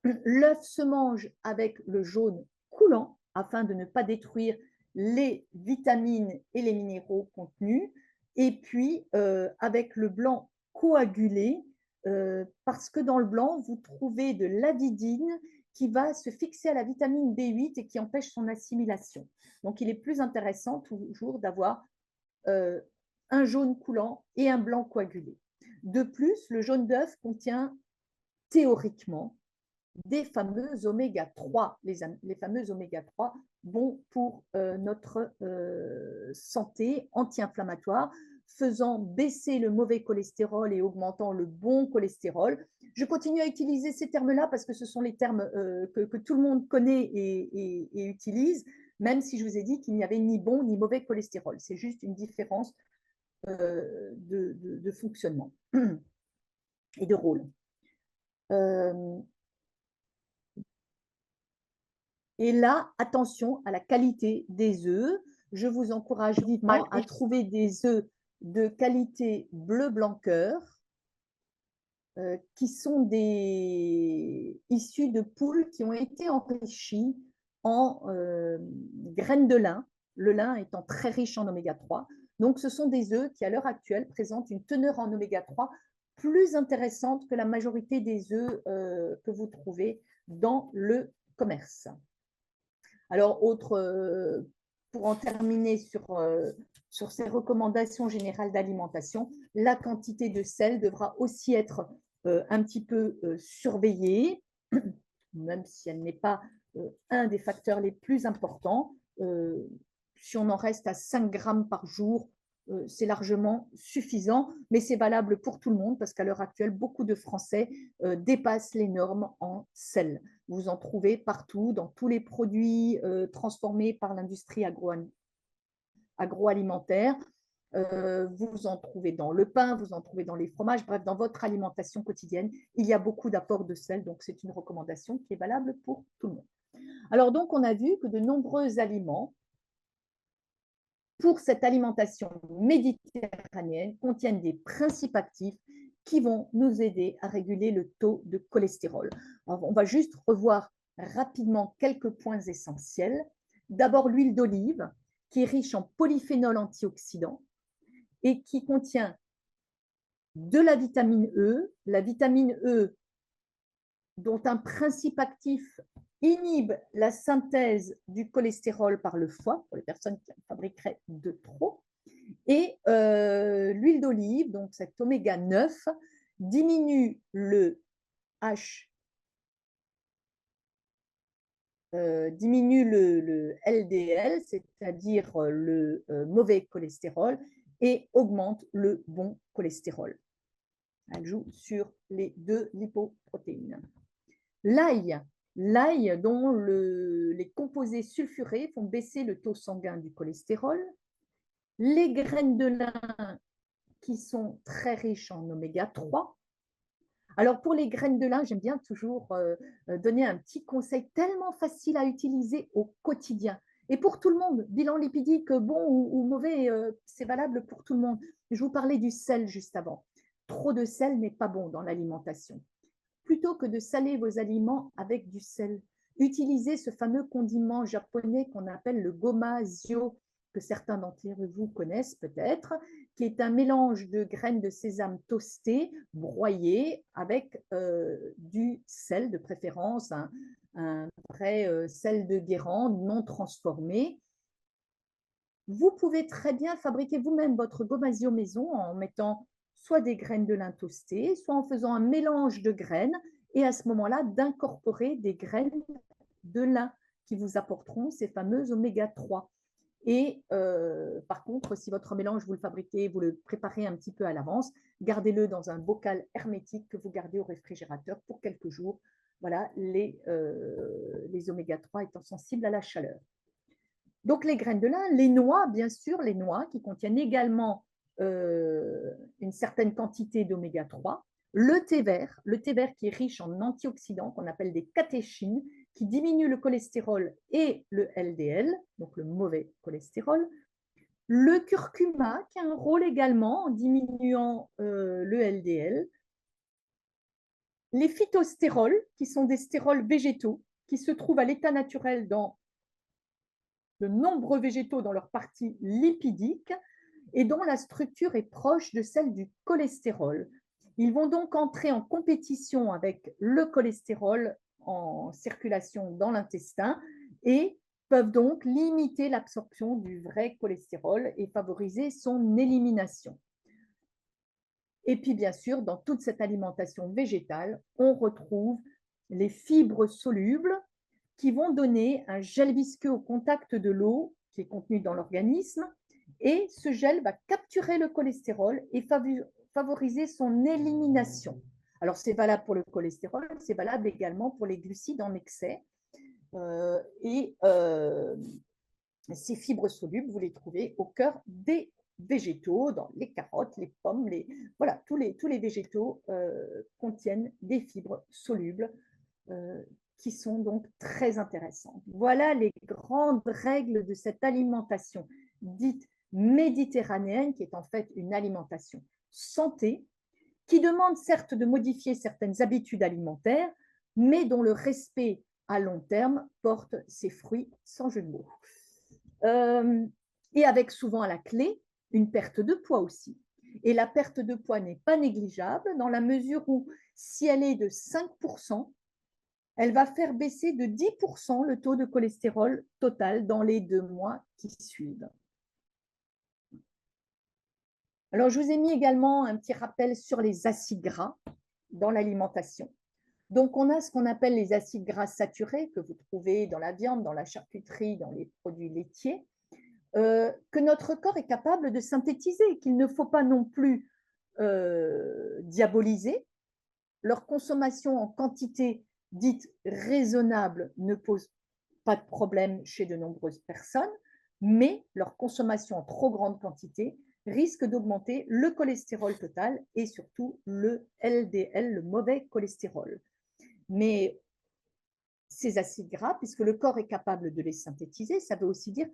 L'œuf se mange avec le jaune coulant afin de ne pas détruire les vitamines et les minéraux contenus, et puis avec le blanc coagulé, parce que dans le blanc, vous trouvez de l'avidine qui va se fixer à la vitamine B8 et qui empêche son assimilation. Donc, il est plus intéressant toujours d'avoir un jaune coulant et un blanc coagulé. De plus, le jaune d'œuf contient théoriquement des fameux oméga 3. Les fameux oméga 3 bons pour notre santé anti-inflammatoire, faisant baisser le mauvais cholestérol et augmentant le bon cholestérol. Je continue à utiliser ces termes-là parce que ce sont les termes que tout le monde connaît et utilise, même si je vous ai dit qu'il n'y avait ni bon ni mauvais cholestérol. C'est juste une différence de fonctionnement et de rôle. Et là, attention à la qualité des œufs. Je vous encourage vivement à trouver des œufs de qualité bleu blanc cœur, qui sont issus de poules qui ont été enrichies en graines de lin, le lin étant très riche en oméga 3. Donc, ce sont des œufs qui, à l'heure actuelle, présentent une teneur en oméga 3 plus intéressante que la majorité des œufs que vous trouvez dans le commerce. Alors, pour en terminer sur ces recommandations générales d'alimentation, la quantité de sel devra aussi être un petit peu surveillée, même si elle n'est pas un des facteurs les plus importants. Si on en reste à 5 grammes par jour, c'est largement suffisant, mais c'est valable pour tout le monde parce qu'à l'heure actuelle, beaucoup de Français dépassent les normes en sel. Vous en trouvez partout, dans tous les produits transformés par l'industrie agroalimentaire. Vous en trouvez dans le pain, vous en trouvez dans les fromages, bref, dans votre alimentation quotidienne, il y a beaucoup d'apports de sel, donc c'est une recommandation qui est valable pour tout le monde. Alors donc, on a vu que de nombreux aliments pour cette alimentation méditerranéenne contiennent des principes actifs qui vont nous aider à réguler le taux de cholestérol. Alors, on va juste revoir rapidement quelques points essentiels. D'abord, l'huile d'olive, qui est riche en polyphénols antioxydants et qui contient de la vitamine E dont un principe actif inhibe la synthèse du cholestérol par le foie, pour les personnes qui en fabriqueraient de trop. Et l'huile d'olive, donc cet oméga 9, diminue le LDL, c'est-à-dire le mauvais cholestérol, et augmente le bon cholestérol. Elle joue sur les deux lipoprotéines. L'ail dont les composés sulfurés font baisser le taux sanguin du cholestérol. Les graines de lin qui sont très riches en oméga 3. Alors pour les graines de lin, j'aime bien toujours donner un petit conseil tellement facile à utiliser au quotidien Et pour tout le monde, bilan lipidique bon ou mauvais, c'est valable pour tout le monde. Je vous parlais du sel juste avant. Trop de sel n'est pas bon dans l'alimentation. Plutôt que de saler vos aliments avec du sel, utilisez ce fameux condiment japonais qu'on appelle le gomasio, que certains d'entre vous connaissent peut-être, qui est un mélange de graines de sésame toastées, broyées, avec du sel de préférence, un vrai sel de Guérande non transformé. Vous pouvez très bien fabriquer vous-même votre gomasio maison en mettant soit des graines de lin toastées, soit en faisant un mélange de graines et à ce moment-là d'incorporer des graines de lin qui vous apporteront ces fameux oméga 3. Et par contre, si votre mélange, vous le fabriquez, vous le préparez un petit peu à l'avance, gardez-le dans un bocal hermétique que vous gardez au réfrigérateur pour quelques jours. Voilà, les oméga 3 étant sensibles à la chaleur. Donc, les graines de lin, les noix, bien sûr, les noix qui contiennent également une certaine quantité d'oméga 3. Le thé vert qui est riche en antioxydants, qu'on appelle des catéchines, qui diminuent le cholestérol et le LDL, donc le mauvais cholestérol. Le curcuma, qui a un rôle également en diminuant le LDL. Les phytostérols, qui sont des stérols végétaux, qui se trouvent à l'état naturel dans de nombreux végétaux dans leur partie lipidique et dont la structure est proche de celle du cholestérol. Ils vont donc entrer en compétition avec le cholestérol en circulation dans l'intestin et peuvent donc limiter l'absorption du vrai cholestérol et favoriser son élimination. Et puis, bien sûr, dans toute cette alimentation végétale, on retrouve les fibres solubles qui vont donner un gel visqueux au contact de l'eau qui est contenue dans l'organisme. Et ce gel va capturer le cholestérol et favoriser son élimination. Alors, c'est valable pour le cholestérol, c'est valable également pour les glucides en excès. Ces fibres solubles, vous les trouvez au cœur des végétaux, dans les carottes, les pommes, voilà, tous les végétaux contiennent des fibres solubles qui sont donc très intéressantes. Voilà les grandes règles de cette alimentation dite méditerranéenne, qui est en fait une alimentation santé, qui demande certes de modifier certaines habitudes alimentaires, mais dont le respect à long terme porte ses fruits, sans jeu de mots. Et avec souvent à la clé une perte de poids aussi. Et la perte de poids n'est pas négligeable dans la mesure où, si elle est de 5%, elle va faire baisser de 10% le taux de cholestérol total dans les 2 mois qui suivent. Alors, je vous ai mis également un petit rappel sur les acides gras dans l'alimentation. Donc, on a ce qu'on appelle les acides gras saturés que vous trouvez dans la viande, dans la charcuterie, dans les produits laitiers, que notre corps est capable de synthétiser, qu'il ne faut pas non plus diaboliser. Leur consommation en quantité dite raisonnable ne pose pas de problème chez de nombreuses personnes, mais leur consommation en trop grande quantité risque d'augmenter le cholestérol total et surtout le LDL, le mauvais cholestérol. Mais ces acides gras, puisque le corps est capable de les synthétiser, ça veut aussi dire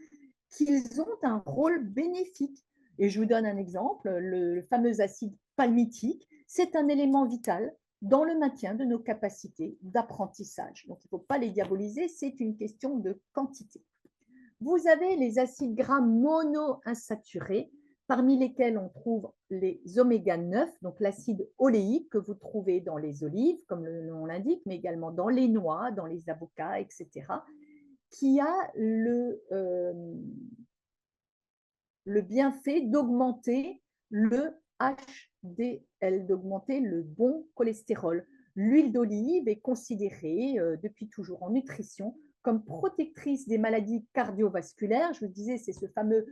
qu'ils ont un rôle bénéfique. Et je vous donne un exemple, le fameux acide palmitique, c'est un élément vital dans le maintien de nos capacités d'apprentissage. Donc, il ne faut pas les diaboliser, c'est une question de quantité. Vous avez les acides gras monoinsaturés, parmi lesquels on trouve les oméga 9, donc l'acide oléique que vous trouvez dans les olives, comme le nom l'indique, mais également dans les noix, dans les avocats, etc., qui a le bienfait d'augmenter le HDL, d'augmenter le bon cholestérol. L'huile d'olive est considérée depuis toujours en nutrition comme protectrice des maladies cardiovasculaires. Je vous disais, c'est ce fameux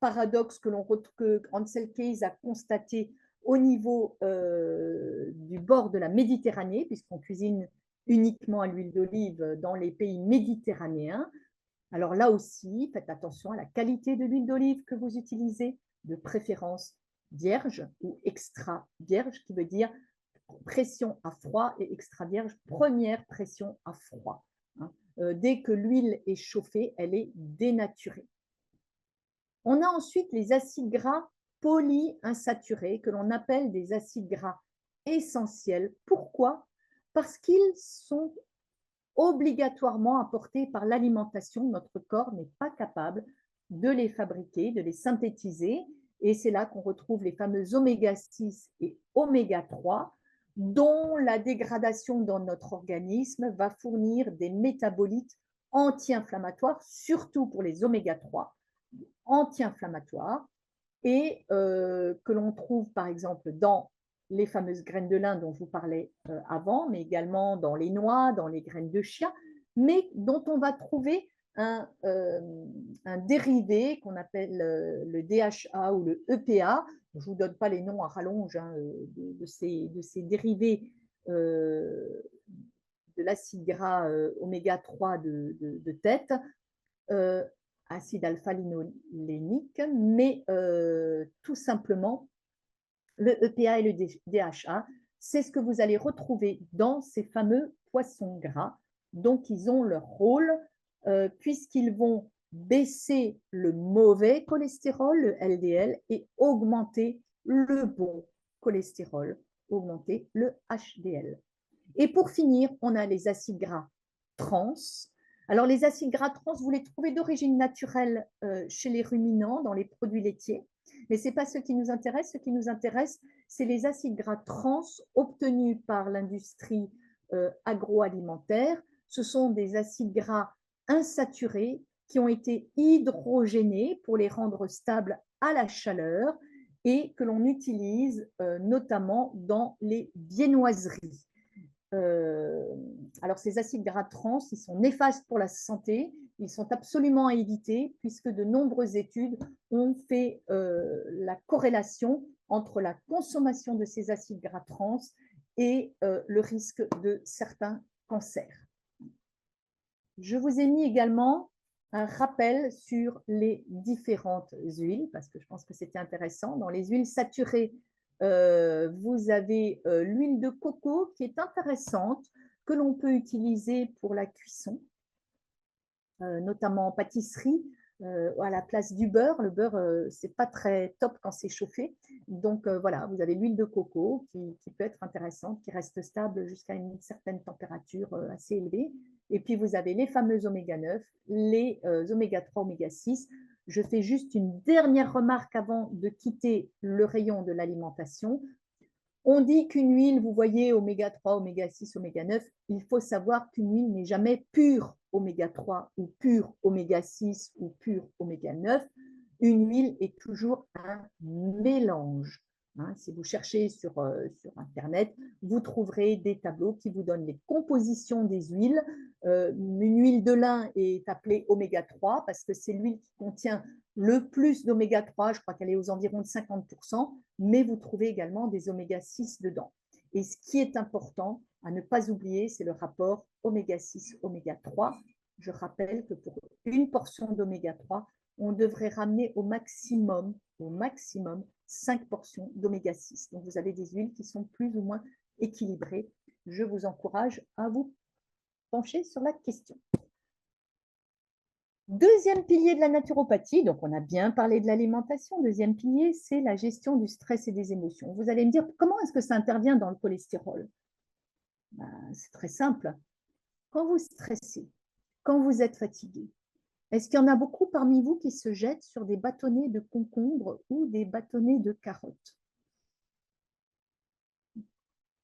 paradoxe que Ansel Keys a constaté au niveau du bord de la Méditerranée, puisqu'on cuisine uniquement à l'huile d'olive dans les pays méditerranéens. Alors là aussi, faites attention à la qualité de l'huile d'olive que vous utilisez, de préférence vierge ou extra vierge, qui veut dire pression à froid, et extra vierge, première pression à froid. Dès que l'huile est chauffée, elle est dénaturée. On a ensuite les acides gras polyinsaturés que l'on appelle des acides gras essentiels. Pourquoi? Parce qu'ils sont obligatoirement apportés par l'alimentation. Notre corps n'est pas capable de les fabriquer, de les synthétiser. Et c'est là qu'on retrouve les fameux oméga 6 et oméga 3, dont la dégradation dans notre organisme va fournir des métabolites anti-inflammatoires, surtout pour les oméga 3, anti-inflammatoires, et que l'on trouve par exemple dans les fameuses graines de lin dont je vous parlais avant, mais également dans les noix, dans les graines de chia, mais dont on va trouver un dérivé qu'on appelle le DHA ou le EPA. Je ne vous donne pas les noms à rallonge hein, de ces dérivés de l'acide gras oméga 3 de tête, acide alpha-linolénique, mais tout simplement, le EPA et le DHA, c'est ce que vous allez retrouver dans ces fameux poissons gras. Donc, ils ont leur rôle puisqu'ils vont baisser le mauvais cholestérol, le LDL, et augmenter le bon cholestérol, augmenter le HDL. Et pour finir, on a les acides gras trans. Alors, les acides gras trans, vous les trouvez d'origine naturelle chez les ruminants, dans les produits laitiers. Mais ce n'est pas ce qui nous intéresse. Ce qui nous intéresse, c'est les acides gras trans obtenus par l'industrie agroalimentaire. Ce sont des acides gras insaturés qui ont été hydrogénés pour les rendre stables à la chaleur et que l'on utilise notamment dans les viennoiseries. Alors, ces acides gras trans, ils sont néfastes pour la santé, ils sont absolument à éviter puisque de nombreuses études ont fait la corrélation entre la consommation de ces acides gras trans et le risque de certains cancers. Je vous ai mis également un rappel sur les différentes huiles parce que je pense que c'était intéressant. Dans les huiles saturées, vous avez l'huile de coco qui est intéressante, que l'on peut utiliser pour la cuisson, notamment en pâtisserie, à la place du beurre. Le beurre, ce n'est pas très top quand c'est chauffé. Donc voilà, vous avez l'huile de coco qui peut être intéressante, qui reste stable jusqu'à une certaine température assez élevée. Et puis vous avez les fameux oméga 9, les oméga 3, oméga 6. Je fais juste une dernière remarque avant de quitter le rayon de l'alimentation. On dit qu'une huile, vous voyez, oméga 3, oméga 6, oméga 9, il faut savoir qu'une huile n'est jamais pure oméga 3 ou pure oméga 6 ou pure oméga 9. Une huile est toujours un mélange. Hein, si vous cherchez sur Internet, vous trouverez des tableaux qui vous donnent les compositions des huiles. Une huile de lin est appelée oméga 3 parce que c'est l'huile qui contient le plus d'oméga 3, je crois qu'elle est aux environs de 50%, mais vous trouvez également des oméga 6 dedans. Et ce qui est important à ne pas oublier, c'est le rapport oméga 6, oméga 3. Je rappelle que pour une portion d'oméga 3, on devrait ramener au maximum 5 portions d'oméga 6. Donc, vous avez des huiles qui sont plus ou moins équilibrées. Je vous encourage à vous pencher sur la question. Deuxième pilier de la naturopathie, donc on a bien parlé de l'alimentation. Deuxième pilier, c'est la gestion du stress et des émotions. Vous allez me dire, comment est-ce que ça intervient dans le cholestérol? C'est très simple. Quand vous stressez, quand vous êtes fatigué, est-ce qu'il y en a beaucoup parmi vous qui se jettent sur des bâtonnets de concombre ou des bâtonnets de carottes?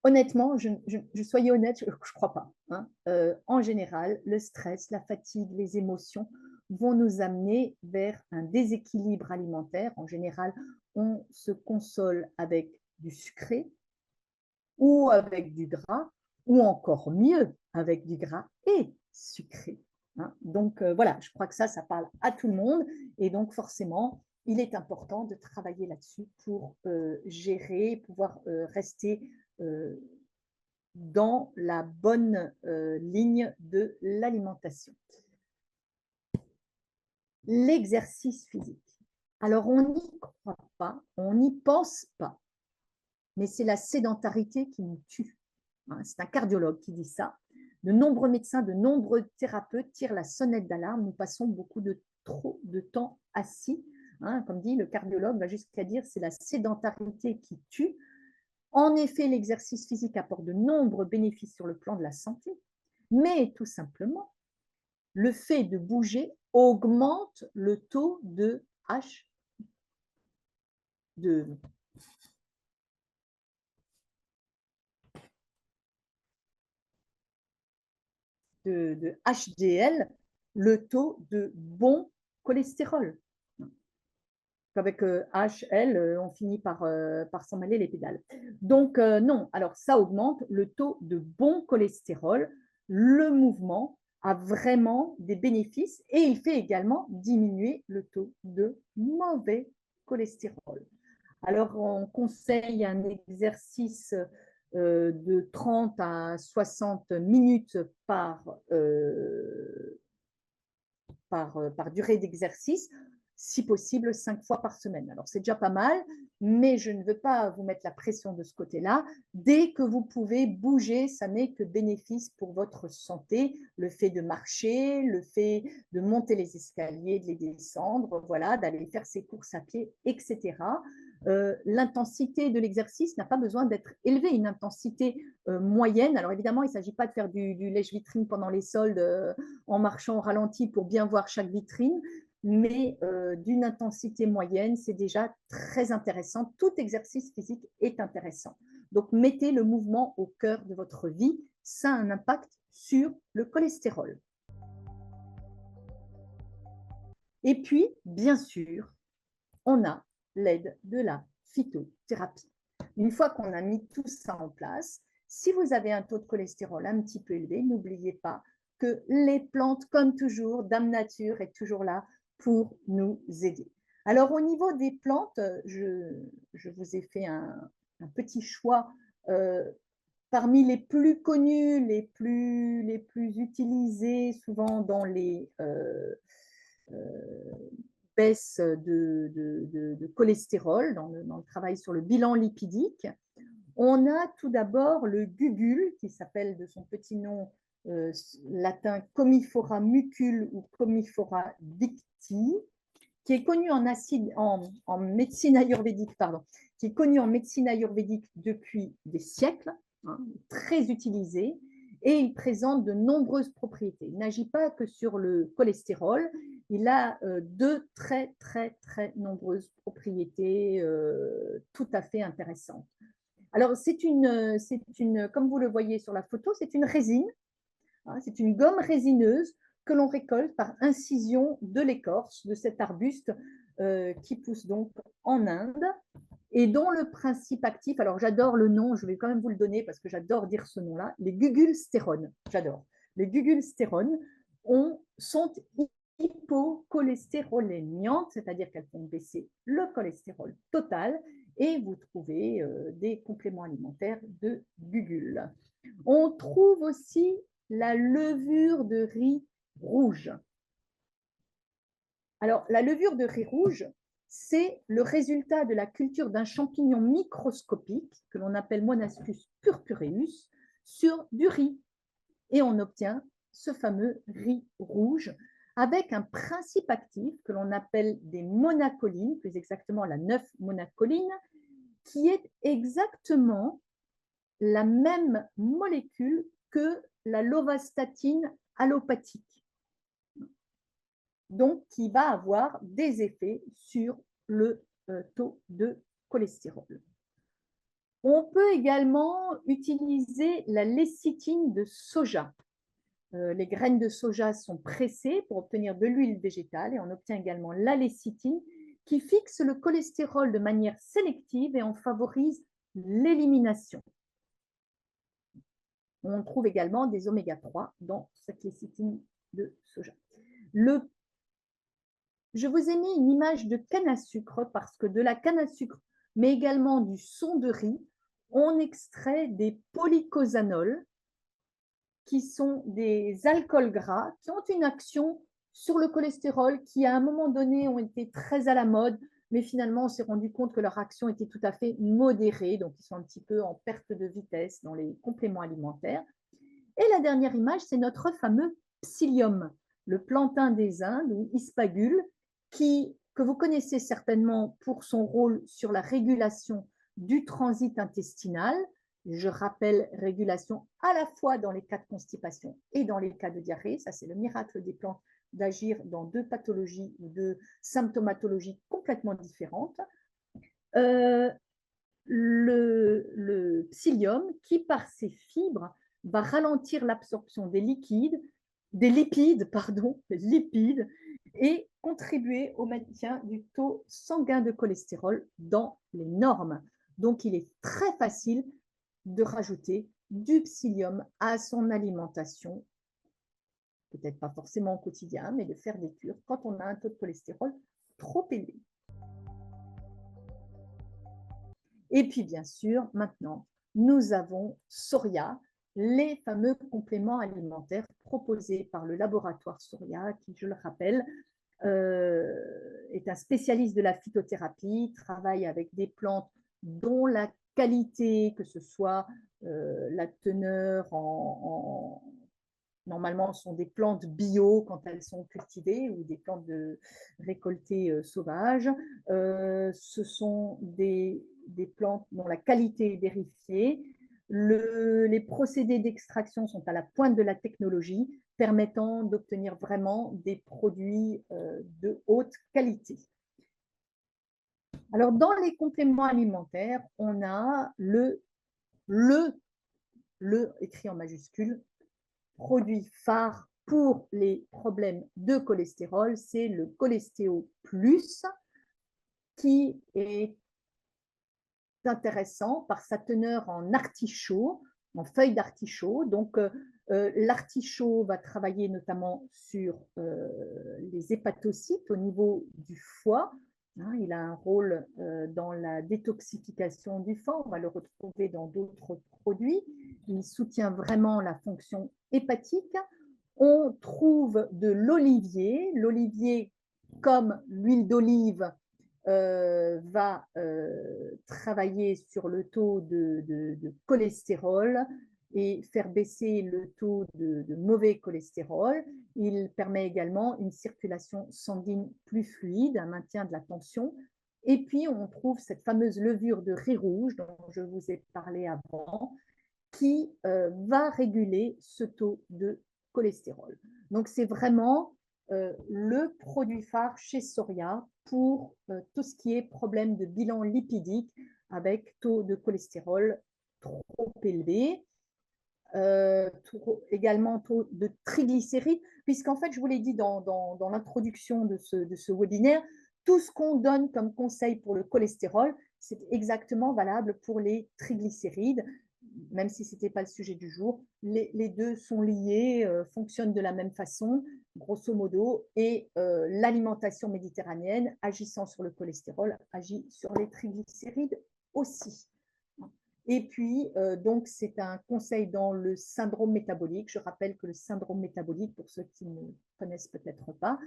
Honnêtement, soyez honnête, je ne crois pas. Hein. En général, le stress, la fatigue, les émotions vont nous amener vers un déséquilibre alimentaire. En général, on se console avec du sucré ou avec du gras, ou encore mieux, avec du gras et sucré. Hein. Donc voilà, je crois que ça parle à tout le monde. Et donc forcément, il est important de travailler là-dessus pour gérer, pouvoir rester dans la bonne ligne de l'alimentation. L'exercice physique. Alors, on n'y croit pas, on n'y pense pas, mais c'est la sédentarité qui nous tue. Hein, c'est un cardiologue qui dit ça. De nombreux médecins, de nombreux thérapeutes tirent la sonnette d'alarme. Nous passons beaucoup trop de temps assis. Hein, comme dit le cardiologue, va jusqu'à dire c'est la sédentarité qui tue. En effet, l'exercice physique apporte de nombreux bénéfices sur le plan de la santé, mais tout simplement, le fait de bouger augmente le taux de HDL, le taux de bon cholestérol. Avec HL, on finit par s'en mêler les pédales. Donc, non, alors ça augmente le taux de bon cholestérol. Le mouvement a vraiment des bénéfices et il fait également diminuer le taux de mauvais cholestérol. Alors, on conseille un exercice de 30 à 60 minutes par durée d'exercice, si possible 5 fois par semaine. Alors, c'est déjà pas mal, mais je ne veux pas vous mettre la pression de ce côté-là. Dès que vous pouvez bouger, ça n'est que bénéfice pour votre santé. Le fait de marcher, le fait de monter les escaliers, de les descendre, voilà, d'aller faire ses courses à pied, etc. L'intensité de l'exercice n'a pas besoin d'être élevée, une intensité moyenne. Alors évidemment, il ne s'agit pas de faire du lèche-vitrine pendant les soldes en marchant au ralenti pour bien voir chaque vitrine, mais d'une intensité moyenne, c'est déjà très intéressant. Tout exercice physique est intéressant. Donc, mettez le mouvement au cœur de votre vie. Ça a un impact sur le cholestérol. Et puis, bien sûr, on a l'aide de la phytothérapie. Une fois qu'on a mis tout ça en place, si vous avez un taux de cholestérol un petit peu élevé, n'oubliez pas que les plantes, comme toujours, Dame Nature est toujours là pour nous aider. Alors, au niveau des plantes, je vous ai fait un petit choix parmi les plus connus, les plus utilisés, souvent dans les baisses de cholestérol, dans le travail sur le bilan lipidique. On a tout d'abord le gugule, qui s'appelle de son petit nom latin Commiphora mucule ou Commiphora dicti, qui est connu en médecine ayurvédique, qui est connu en médecine ayurvédique depuis des siècles, hein, très utilisé, et il présente de nombreuses propriétés. Il n'agit pas que sur le cholestérol, il a de très nombreuses propriétés tout à fait intéressantes. Alors, comme vous le voyez sur la photo, c'est une résine, hein, c'est une gomme résineuse que l'on récolte par incision de l'écorce de cet arbuste qui pousse donc en Inde et dont le principe actif, alors j'adore le nom, je vais quand même vous le donner parce que j'adore dire ce nom-là, les gugulstérones, j'adore. Les gugulstérones sont hypocholestérolémiantes, c'est-à-dire qu'elles font baisser le cholestérol total et vous trouvez des compléments alimentaires de gugule. On trouve aussi la levure de riz rouge. Alors, la levure de riz rouge, c'est le résultat de la culture d'un champignon microscopique que l'on appelle Monaspus purpureus sur du riz. Et on obtient ce fameux riz rouge avec un principe actif que l'on appelle des monacolines, plus exactement la 9-monacoline, qui est exactement la même molécule que la lovastatine allopathique, donc qui va avoir des effets sur le taux de cholestérol. On peut également utiliser la lécithine de soja. Les graines de soja sont pressées pour obtenir de l'huile végétale et on obtient également la lécithine qui fixe le cholestérol de manière sélective et en favorise l'élimination. On trouve également des oméga 3 dans cette lécithine de soja. Je vous ai mis une image de canne à sucre parce que de la canne à sucre, mais également du son de riz, on extrait des polycosanols qui sont des alcools gras qui ont une action sur le cholestérol qui, à un moment donné, ont été très à la mode, mais finalement, on s'est rendu compte que leur action était tout à fait modérée, donc ils sont un petit peu en perte de vitesse dans les compléments alimentaires. Et la dernière image, c'est notre fameux psyllium, le plantain des Indes ou Hispagule, que vous connaissez certainement pour son rôle sur la régulation du transit intestinal. Je rappelle, régulation à la fois dans les cas de constipation et dans les cas de diarrhée. Ça, c'est le miracle des plantes d'agir dans deux pathologies ou deux symptomatologies complètement différentes. Le psyllium, qui par ses fibres va ralentir l'absorption des lipides, et contribuer au maintien du taux sanguin de cholestérol dans les normes. Donc, il est très facile de rajouter du psyllium à son alimentation, peut-être pas forcément au quotidien, mais de faire des cures quand on a un taux de cholestérol trop élevé. Et puis, bien sûr, maintenant, nous avons Soria, les fameux compléments alimentaires proposés par le laboratoire Soria, qui, je le rappelle, est un spécialiste de la phytothérapie, travaille avec des plantes dont la qualité, que ce soit la teneur normalement, ce sont des plantes bio quand elles sont cultivées ou des plantes récoltées sauvages. Ce sont des plantes dont la qualité est vérifiée. Les procédés d'extraction sont à la pointe de la technologie, permettant d'obtenir vraiment des produits de haute qualité. Alors, dans les compléments alimentaires, on a le écrit en majuscule, produit phare pour les problèmes de cholestérol, c'est le Cholestéo Plus, qui est intéressant par sa teneur en artichaut, en feuilles d'artichaut. Donc, l'artichaut va travailler notamment sur les hépatocytes au niveau du foie. Il a un rôle dans la détoxification du foie. On va le retrouver dans d'autres produits. Il soutient vraiment la fonction hépatique. On trouve de l'olivier. L'olivier, comme l'huile d'olive, va travailler sur le taux de cholestérol et faire baisser le taux de mauvais cholestérol. Il permet également une circulation sanguine plus fluide, un maintien de la tension. Et puis, on trouve cette fameuse levure de riz rouge dont je vous ai parlé avant, qui va réguler ce taux de cholestérol. Donc, c'est vraiment le produit phare chez Soria pour tout ce qui est problème de bilan lipidique avec taux de cholestérol trop élevé, également taux de triglycérides, puisqu'en fait, je vous l'ai dit dans l'introduction de ce webinaire, tout ce qu'on donne comme conseil pour le cholestérol, c'est exactement valable pour les triglycérides, même si ce n'était pas le sujet du jour. Les deux sont liés, fonctionnent de la même façon, grosso modo, et l'alimentation méditerranéenne, agissant sur le cholestérol, agit sur les triglycérides aussi. Et puis, donc, c'est un conseil dans le syndrome métabolique. Je rappelle que le syndrome métabolique, pour ceux qui ne connaissent peut-être pas,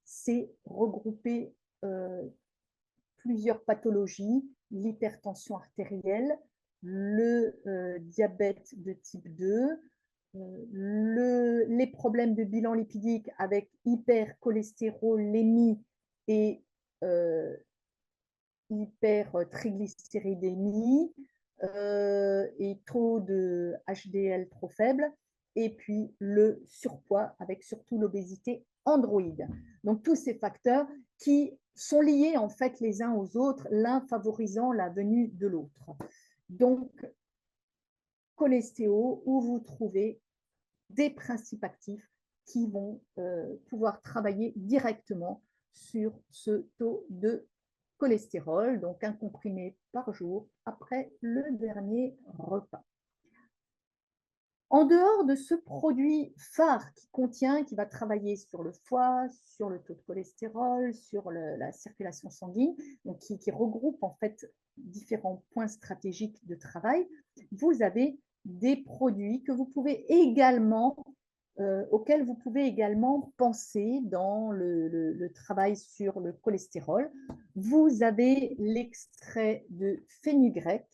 c'est regrouper plusieurs pathologies, l'hypertension artérielle, le diabète de type 2, les problèmes de bilan lipidique avec hypercholestérolémie et hypertriglycéridémie, et taux de HDL trop faible, et puis le surpoids avec surtout l'obésité androïde. Donc tous ces facteurs qui sont liés en fait les uns aux autres, l'un favorisant la venue de l'autre. Donc, Cholestéo, où vous trouvez des principes actifs qui vont pouvoir travailler directement sur ce taux de cholestérol, donc un comprimé par jour après le dernier repas. En dehors de ce produit phare qui va travailler sur le foie, sur le taux de cholestérol, sur la circulation sanguine, donc qui regroupe en fait différents points stratégiques de travail, vous avez des produits que vous pouvez également auxquels vous pouvez également penser dans le travail sur le cholestérol. Vous avez l'extrait de fenugrec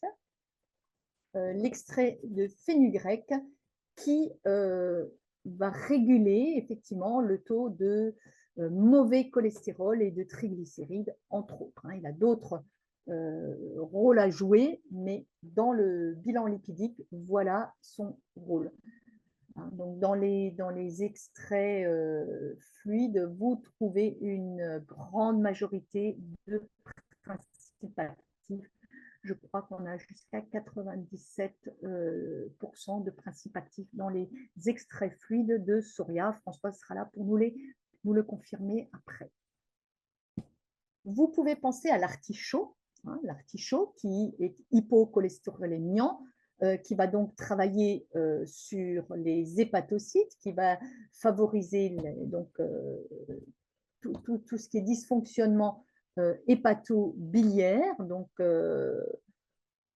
qui va réguler effectivement le taux de mauvais cholestérol et de triglycérides, entre autres. Il a d'autres rôles à jouer, mais dans le bilan lipidique, voilà son rôle. Donc dans les extraits fluides, vous trouvez une grande majorité de principes actifs. Je crois qu'on a jusqu'à 97% de principes actifs dans les extraits fluides de Soria. Françoise sera là pour nous le confirmer après. Vous pouvez penser à l'artichaut, l'artichaut qui est hypocholestérolémiant, qui va donc travailler sur les hépatocytes, qui va favoriser tout ce qui est dysfonctionnement hépato-biliaire, donc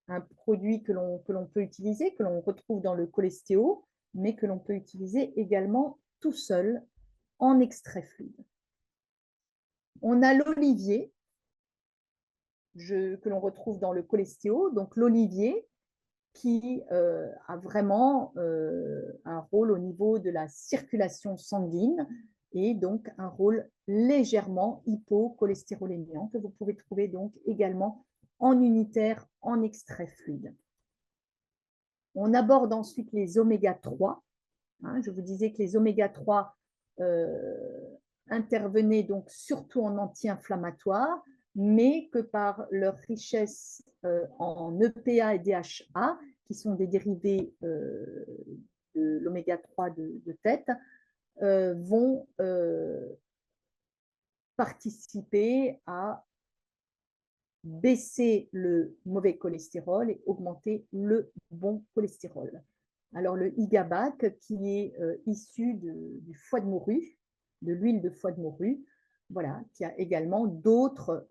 un produit que l'on peut utiliser, que l'on retrouve dans le cholestéo, mais que l'on peut utiliser également tout seul en extrait fluide. On a l'olivier, que l'on retrouve dans le cholestéo, donc l'olivier qui a vraiment un rôle au niveau de la circulation sanguine et donc un rôle légèrement hypocholestérolémiant que vous pouvez trouver donc également en unitaire, en extrait fluide. On aborde ensuite les oméga 3. Je vous disais que les oméga 3 intervenaient donc surtout en anti-inflammatoire, mais que par leur richesse en EPA et DHA, qui sont des dérivés de l'oméga 3 de tête, vont participer à baisser le mauvais cholestérol et augmenter le bon cholestérol. Alors le IGABAC, qui est issu du foie de morue, de l'huile de foie de morue, voilà, qui a également d'autres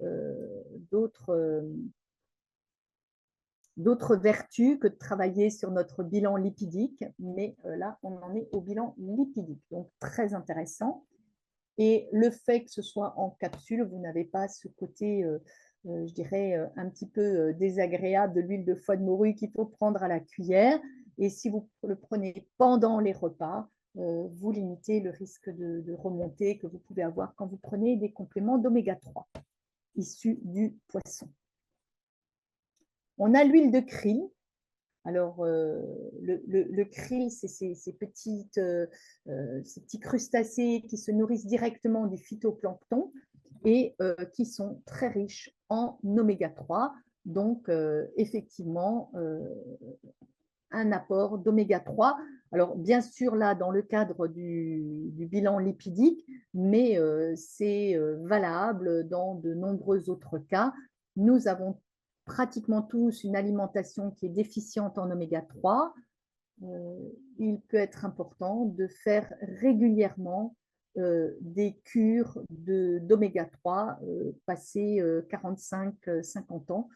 vertus que de travailler sur notre bilan lipidique, mais là, on en est au bilan lipidique, donc très intéressant. Et le fait que ce soit en capsule, vous n'avez pas ce côté, je dirais, un petit peu désagréable de l'huile de foie de morue qu'il faut prendre à la cuillère. Et si vous le prenez pendant les repas, vous limitez le risque de remontée que vous pouvez avoir quand vous prenez des compléments d'oméga 3 issus du poisson. On a l'huile de krill. Alors, le krill, c'est ces petits crustacés qui se nourrissent directement du phytoplancton et qui sont très riches en oméga 3. Donc, effectivement, un apport d'oméga 3. Alors, bien sûr, là, dans le cadre du bilan lipidique, mais c'est valable dans de nombreux autres cas. Nous avons pratiquement tous une alimentation qui est déficiente en oméga 3. Il peut être important de faire régulièrement des cures d'oméga 3 passé 45-50 ans,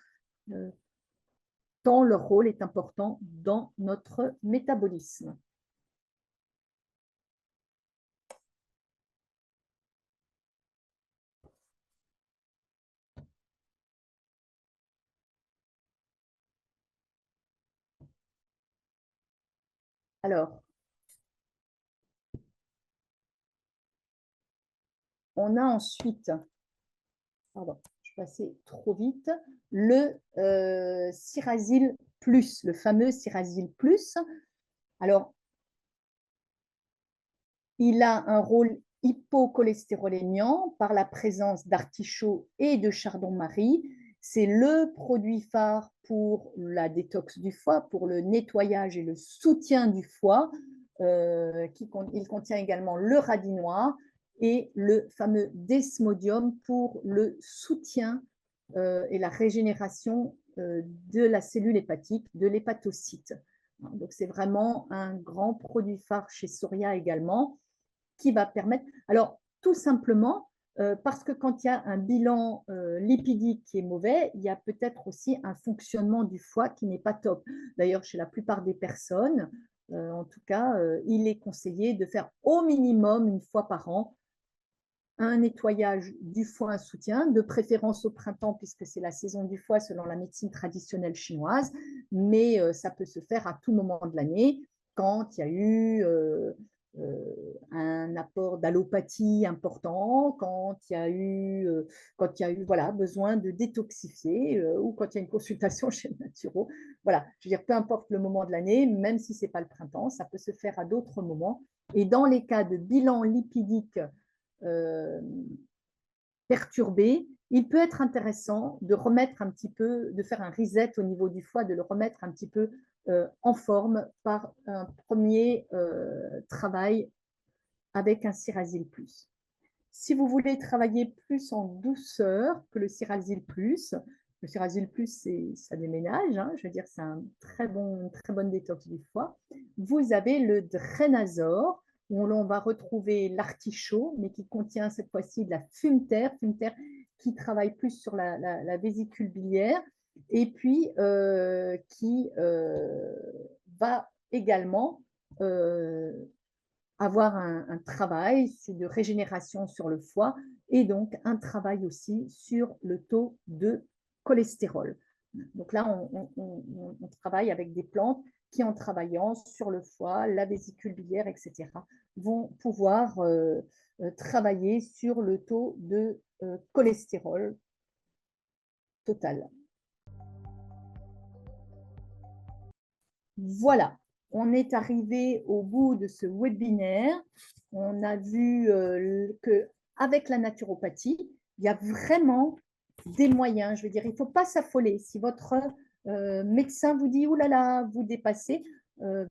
tant leur rôle est important dans notre métabolisme. Alors, on a ensuite, pardon, je passais trop vite, le Cirasil Plus, le fameux Cirasil Plus. Alors, il a un rôle hypocholestérolémiant par la présence d'artichaut et de chardon-marie. C'est le produit phare pour la détox du foie, pour le nettoyage et le soutien du foie. Il contient également le radis noir et le fameux desmodium pour le soutien et la régénération de la cellule hépatique, de l'hépatocyte. Donc, c'est vraiment un grand produit phare chez Soria également, qui va permettre… Alors, tout simplement, parce que quand il y a un bilan lipidique qui est mauvais, il y a peut-être aussi un fonctionnement du foie qui n'est pas top. D'ailleurs, chez la plupart des personnes, en tout cas, il est conseillé de faire au minimum une fois par an un nettoyage du foie, un soutien, de préférence au printemps, puisque c'est la saison du foie selon la médecine traditionnelle chinoise, mais ça peut se faire à tout moment de l'année. quand il y a eu un apport d'allopathie important, quand il y a eu, voilà, besoin de détoxifier ou quand il y a une consultation chez le naturo. Voilà, je veux dire, peu importe le moment de l'année, même si ce n'est pas le printemps, ça peut se faire à d'autres moments. Et dans les cas de bilan lipidique perturbé, il peut être intéressant de remettre un petit peu, de faire un reset au niveau du foie, de le remettre un petit peu en forme par un premier travail avec un Cirasil Plus. Si vous voulez travailler plus en douceur que le Cirasil Plus, ça déménage, hein, je veux dire, c'est une très bonne détox du foie. Vous avez le Drenazor, où l'on va retrouver l'artichaut, mais qui contient cette fois-ci de la fumeterre qui travaille plus sur la vésicule biliaire, et puis qui va également avoir un travail de régénération sur le foie et donc un travail aussi sur le taux de cholestérol. Donc là, on travaille avec des plantes qui, en travaillant sur le foie, la vésicule biliaire, etc., vont pouvoir travailler sur le taux de cholestérol total. Voilà, on est arrivé au bout de ce webinaire. On a vu qu'avec la naturopathie, il y a vraiment des moyens. Je veux dire, il ne faut pas s'affoler. Si votre médecin vous dit « Ouh là là, vous dépassez »,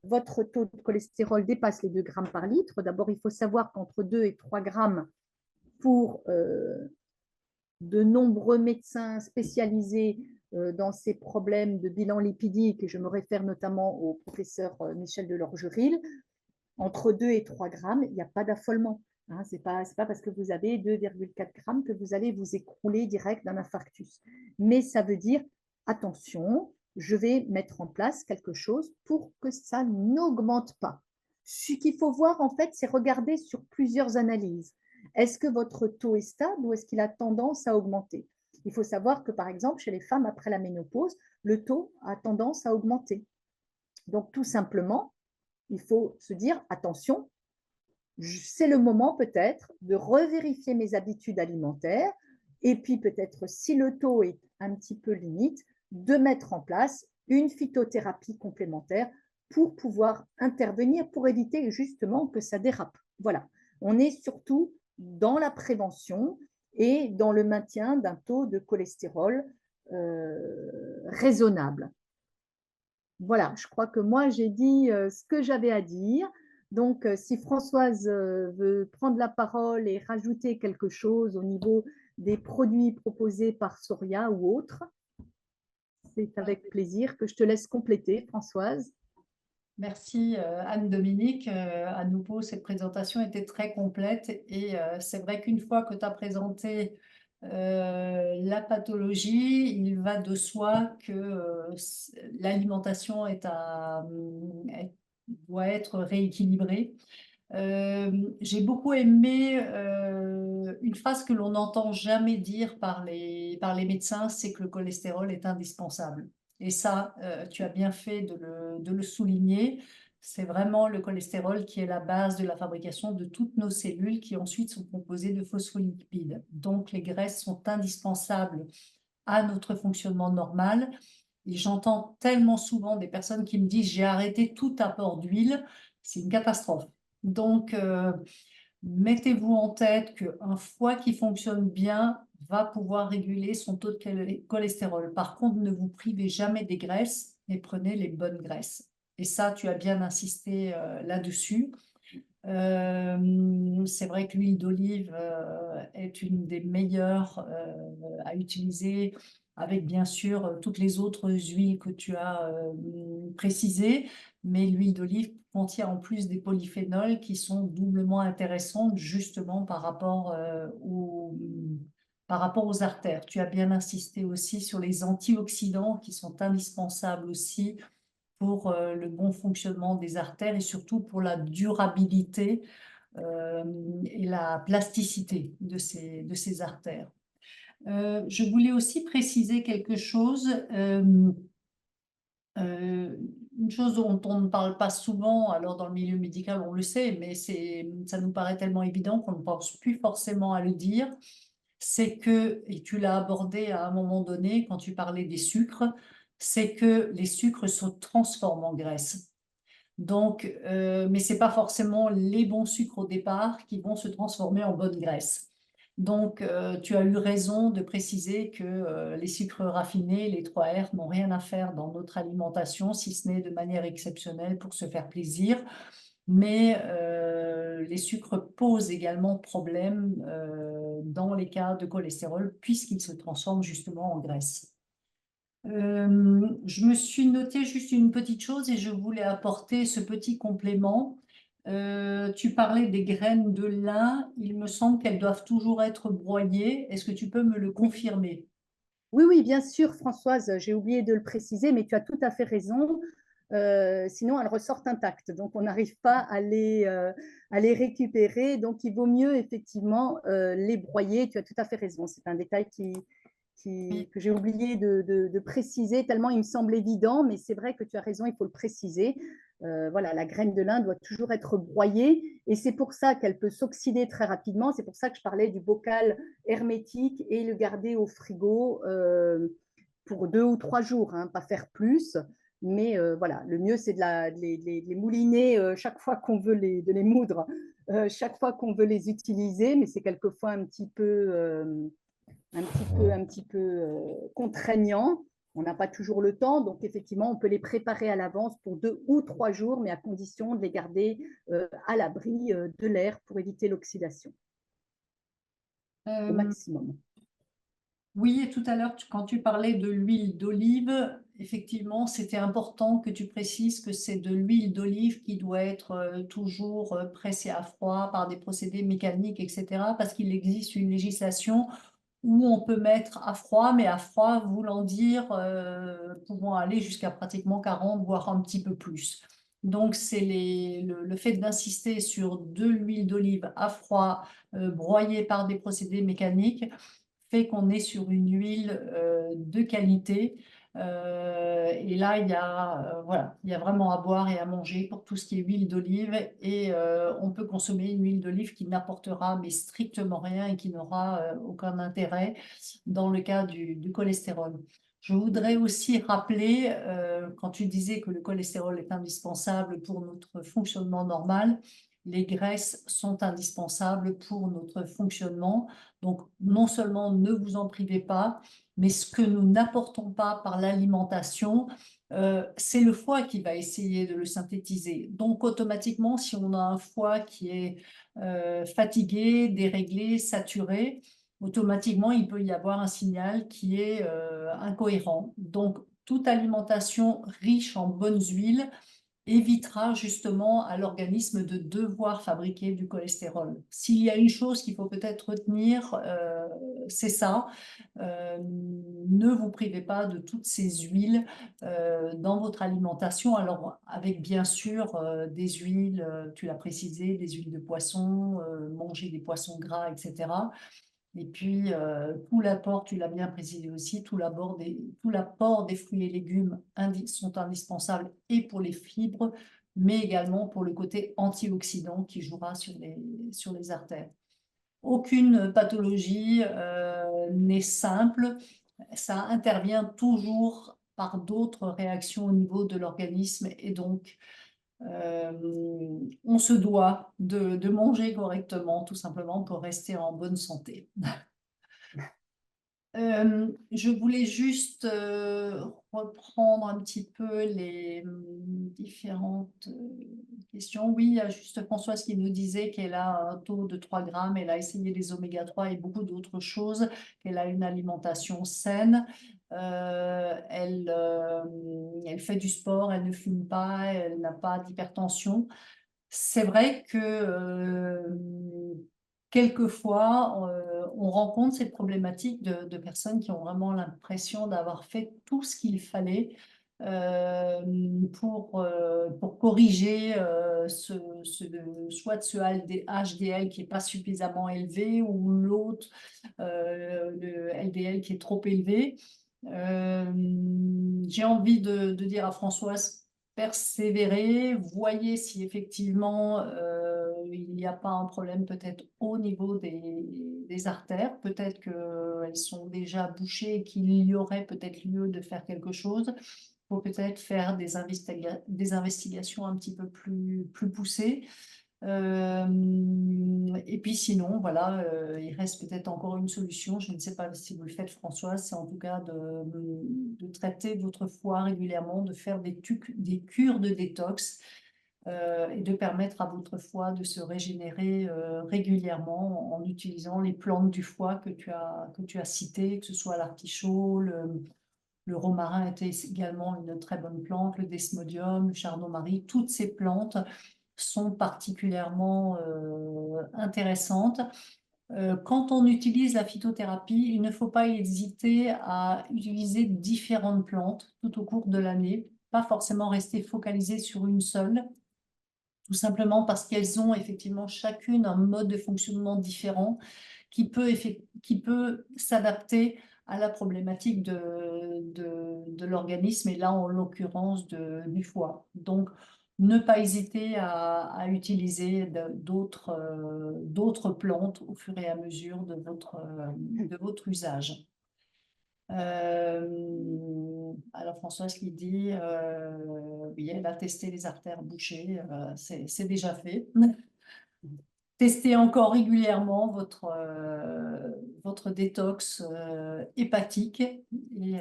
votre taux de cholestérol dépasse les 2 grammes par litre. D'abord, il faut savoir qu'entre 2 et 3 grammes pour de nombreux médecins spécialisés dans ces problèmes de bilan lipidique, et je me réfère notamment au professeur Michel Delorgeril, entre 2 et 3 grammes, il n'y a pas d'affolement. Hein, ce n'est pas parce que vous avez 2,4 grammes que vous allez vous écrouler direct d'un infarctus. Mais ça veut dire, attention, je vais mettre en place quelque chose pour que ça n'augmente pas. Ce qu'il faut voir, en fait, c'est regarder sur plusieurs analyses. Est-ce que votre taux est stable ou est-ce qu'il a tendance à augmenter? Il faut savoir que, par exemple, chez les femmes après la ménopause, le taux a tendance à augmenter. Donc, tout simplement, il faut se dire, attention, c'est le moment peut-être de revérifier mes habitudes alimentaires et puis peut-être, si le taux est un petit peu limite, de mettre en place une phytothérapie complémentaire pour pouvoir intervenir, pour éviter justement que ça dérape. Voilà, on est surtout dans la prévention et dans le maintien d'un taux de cholestérol raisonnable. Voilà, je crois que moi, j'ai dit ce que j'avais à dire. Donc, si Françoise veut prendre la parole et rajouter quelque chose au niveau des produits proposés par Soria ou autres, c'est avec plaisir que je te laisse compléter, Françoise. Merci Anne-Dominique. À nouveau, cette présentation était très complète et c'est vrai qu'une fois que tu as présenté la pathologie, il va de soi que l'alimentation doit être rééquilibrée. J'ai beaucoup aimé une phrase que l'on n'entend jamais dire par les médecins, c'est que le cholestérol est indispensable. Et ça, tu as bien fait de le souligner. C'est vraiment le cholestérol qui est la base de la fabrication de toutes nos cellules qui ensuite sont composées de phospholipides. Donc, les graisses sont indispensables à notre fonctionnement normal. Et j'entends tellement souvent des personnes qui me disent « j'ai arrêté tout apport d'huile ». C'est une catastrophe. Donc, mettez-vous en tête qu'un foie qui fonctionne bien va pouvoir réguler son taux de cholestérol. Par contre, ne vous privez jamais des graisses, mais prenez les bonnes graisses. Et ça, tu as bien insisté là-dessus. C'est vrai que l'huile d'olive est une des meilleures à utiliser avec bien sûr toutes les autres huiles que tu as précisées, mais l'huile d'olive contient en plus des polyphénols qui sont doublement intéressantes justement par rapport aux artères. Tu as bien insisté aussi sur les antioxydants qui sont indispensables aussi pour le bon fonctionnement des artères et surtout pour la durabilité et la plasticité de ces artères. Je voulais aussi préciser quelque chose. Une chose dont on ne parle pas souvent, alors dans le milieu médical on le sait, mais ça nous paraît tellement évident qu'on ne pense plus forcément à le dire, c'est que, et tu l'as abordé à un moment donné quand tu parlais des sucres, c'est que les sucres se transforment en graisse. Donc, mais ce n'est pas forcément les bons sucres au départ qui vont se transformer en bonne graisse. Donc, tu as eu raison de préciser que les sucres raffinés, les 3R, n'ont rien à faire dans notre alimentation, si ce n'est de manière exceptionnelle pour se faire plaisir. Mais les sucres posent également problème dans les cas de cholestérol, puisqu'ils se transforment justement en graisse. Je me suis noté juste une petite chose et je voulais apporter ce petit complément. Tu parlais des graines de lin, il me semble qu'elles doivent toujours être broyées. Est-ce que tu peux me le confirmer? Oui, oui, bien sûr, Françoise, j'ai oublié de le préciser, mais tu as tout à fait raison. Sinon, elles ressortent intactes. Donc, on n'arrive pas à les récupérer. Donc, il vaut mieux effectivement les broyer. Tu as tout à fait raison. C'est un détail Oui. que j'ai oublié de préciser, tellement il me semble évident, mais c'est vrai que tu as raison, il faut le préciser. Voilà, la graine de lin doit toujours être broyée et c'est pour ça qu'elle peut s'oxyder très rapidement. C'est pour ça que je parlais du bocal hermétique et le garder au frigo pour 2 ou 3 jours, hein, pas faire plus. Mais voilà, le mieux, c'est de les mouliner chaque fois qu'on veut de les moudre, chaque fois qu'on veut les utiliser, mais c'est quelquefois un petit peu contraignant. On n'a pas toujours le temps, donc effectivement, on peut les préparer à l'avance pour 2 ou 3 jours, mais à condition de les garder à l'abri de l'air pour éviter l'oxydation au Euh, maximum. oui, et tout à l'heure, quand tu parlais de l'huile d'olive, effectivement, c'était important que tu précises que c'est de l'huile d'olive qui doit être toujours pressée à froid par des procédés mécaniques, etc., parce qu'il existe une législation où on peut mettre à froid, mais à froid voulant dire pouvant aller jusqu'à pratiquement 40, voire un petit peu plus. Donc, c'est le fait d'insister sur de l'huile d'olive à froid, broyée par des procédés mécaniques, fait qu'on est sur une huile de qualité. Et là, voilà, il y a vraiment à boire et à manger pour tout ce qui est huile d'olive. Et on peut consommer une huile d'olive qui n'apportera mais strictement rien et qui n'aura aucun intérêt dans le cas du cholestérol. Je voudrais aussi rappeler, quand tu disais que le cholestérol est indispensable pour notre fonctionnement normal, les graisses sont indispensables pour notre fonctionnement. Donc, non seulement ne vous en privez pas, mais ce que nous n'apportons pas par l'alimentation, c'est le foie qui va essayer de le synthétiser. Donc, automatiquement, si on a un foie qui est fatigué, déréglé, saturé, automatiquement, il peut y avoir un signal qui est incohérent. Donc, toute alimentation riche en bonnes huiles évitera justement à l'organisme de devoir fabriquer du cholestérol. S'il y a une chose qu'il faut peut-être retenir, c'est ça. Ne vous privez pas de toutes ces huiles dans votre alimentation. Alors, avec bien sûr des huiles, tu l'as précisé, des huiles de poisson, manger des poissons gras, etc. Et puis, tout l'apport, tu l'as bien précisé aussi, tout l'apport des fruits et légumes sont indispensables et pour les fibres, mais également pour le côté antioxydant qui jouera sur les artères. Aucune pathologie n'est simple, ça intervient toujours par d'autres réactions au niveau de l'organisme et donc on se doit de manger correctement, tout simplement pour rester en bonne santé. Je voulais juste reprendre un petit peu les différentes questions. Oui, il y a juste Françoise qui nous disait qu'elle a un taux de 3 grammes, elle a essayé les oméga 3 et beaucoup d'autres choses, qu'elle a une alimentation saine. Elle fait du sport, elle ne fume pas, elle n'a pas d'hypertension. C'est vrai que quelquefois, on rencontre cette problématique de personnes qui ont vraiment l'impression d'avoir fait tout ce qu'il fallait euh, pour corriger soit ce HDL qui n'est pas suffisamment élevé ou l'autre, le LDL qui est trop élevé. J'ai envie de dire à Françoise, persévérez, voyez si effectivement il n'y a pas un problème peut-être au niveau des artères, peut-être qu'elles sont déjà bouchées et qu'il y aurait peut-être lieu de faire quelque chose. Il faut peut-être faire des investigations un petit peu plus poussées. Et puis sinon, voilà, il reste peut-être encore une solution. Je ne sais pas si vous le faites, Françoise, c'est en tout cas de traiter votre foie régulièrement, de faire des cures de détox et de permettre à votre foie de se régénérer régulièrement en utilisant les plantes du foie que tu as citées, que ce soit l'artichaut, le romarin était également une très bonne plante, le desmodium, le chardon-marie, toutes ces plantes sont particulièrement intéressantes. Quand on utilise la phytothérapie, il ne faut pas hésiter à utiliser différentes plantes tout au cours de l'année, pas forcément rester focalisé sur une seule, tout simplement parce qu'elles ont effectivement chacune un mode de fonctionnement différent qui peut s'adapter à la problématique de l'organisme et là en l'occurrence du foie. Donc ne pas hésiter à utiliser d'autres plantes au fur et à mesure de votre usage. Alors Françoise qui dit oui, elle a testé les artères bouchées, c'est déjà fait. Testez encore régulièrement votre détox hépatique et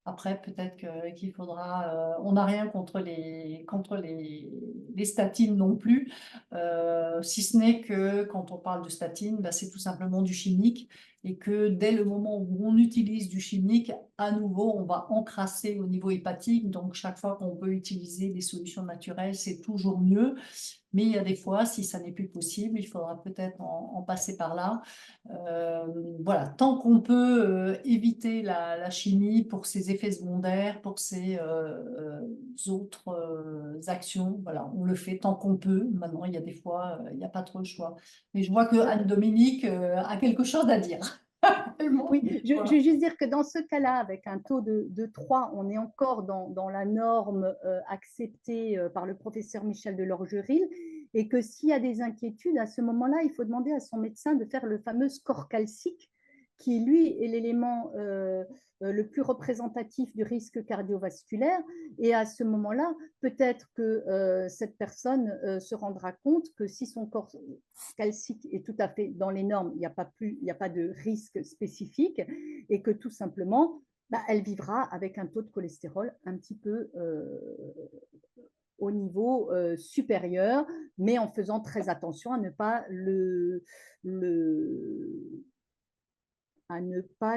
après peut-être qu'il faudra, on n'a rien contre les statines non plus, si ce n'est que quand on parle de statine, bah, c'est tout simplement du chimique et que dès le moment où on utilise du chimique, à nouveau, on va encrasser au niveau hépatique. Donc, chaque fois qu'on peut utiliser des solutions naturelles, c'est toujours mieux. Mais il y a des fois, si ça n'est plus possible, il faudra peut-être en passer par là. Voilà, tant qu'on peut éviter la chimie pour ses effets secondaires, pour ses autres actions, voilà, on le fait tant qu'on peut. Maintenant, il y a des fois, il n'y a pas trop le choix. Mais je vois que Anne-Dominique a quelque chose à dire. Oui, je vais juste dire que dans ce cas-là, avec un taux de 3, on est encore dans la norme acceptée par le professeur Michel Delorgeril et que s'il y a des inquiétudes, à ce moment-là, il faut demander à son médecin de faire le fameux score calcique qui, lui, est l'élément le plus représentatif du risque cardiovasculaire. Et à ce moment-là, peut-être que cette personne se rendra compte que si son corps calcique est tout à fait dans les normes, il n'y a pas de risque spécifique et que tout simplement, bah, elle vivra avec un taux de cholestérol un petit peu au niveau supérieur, mais en faisant très attention à ne pas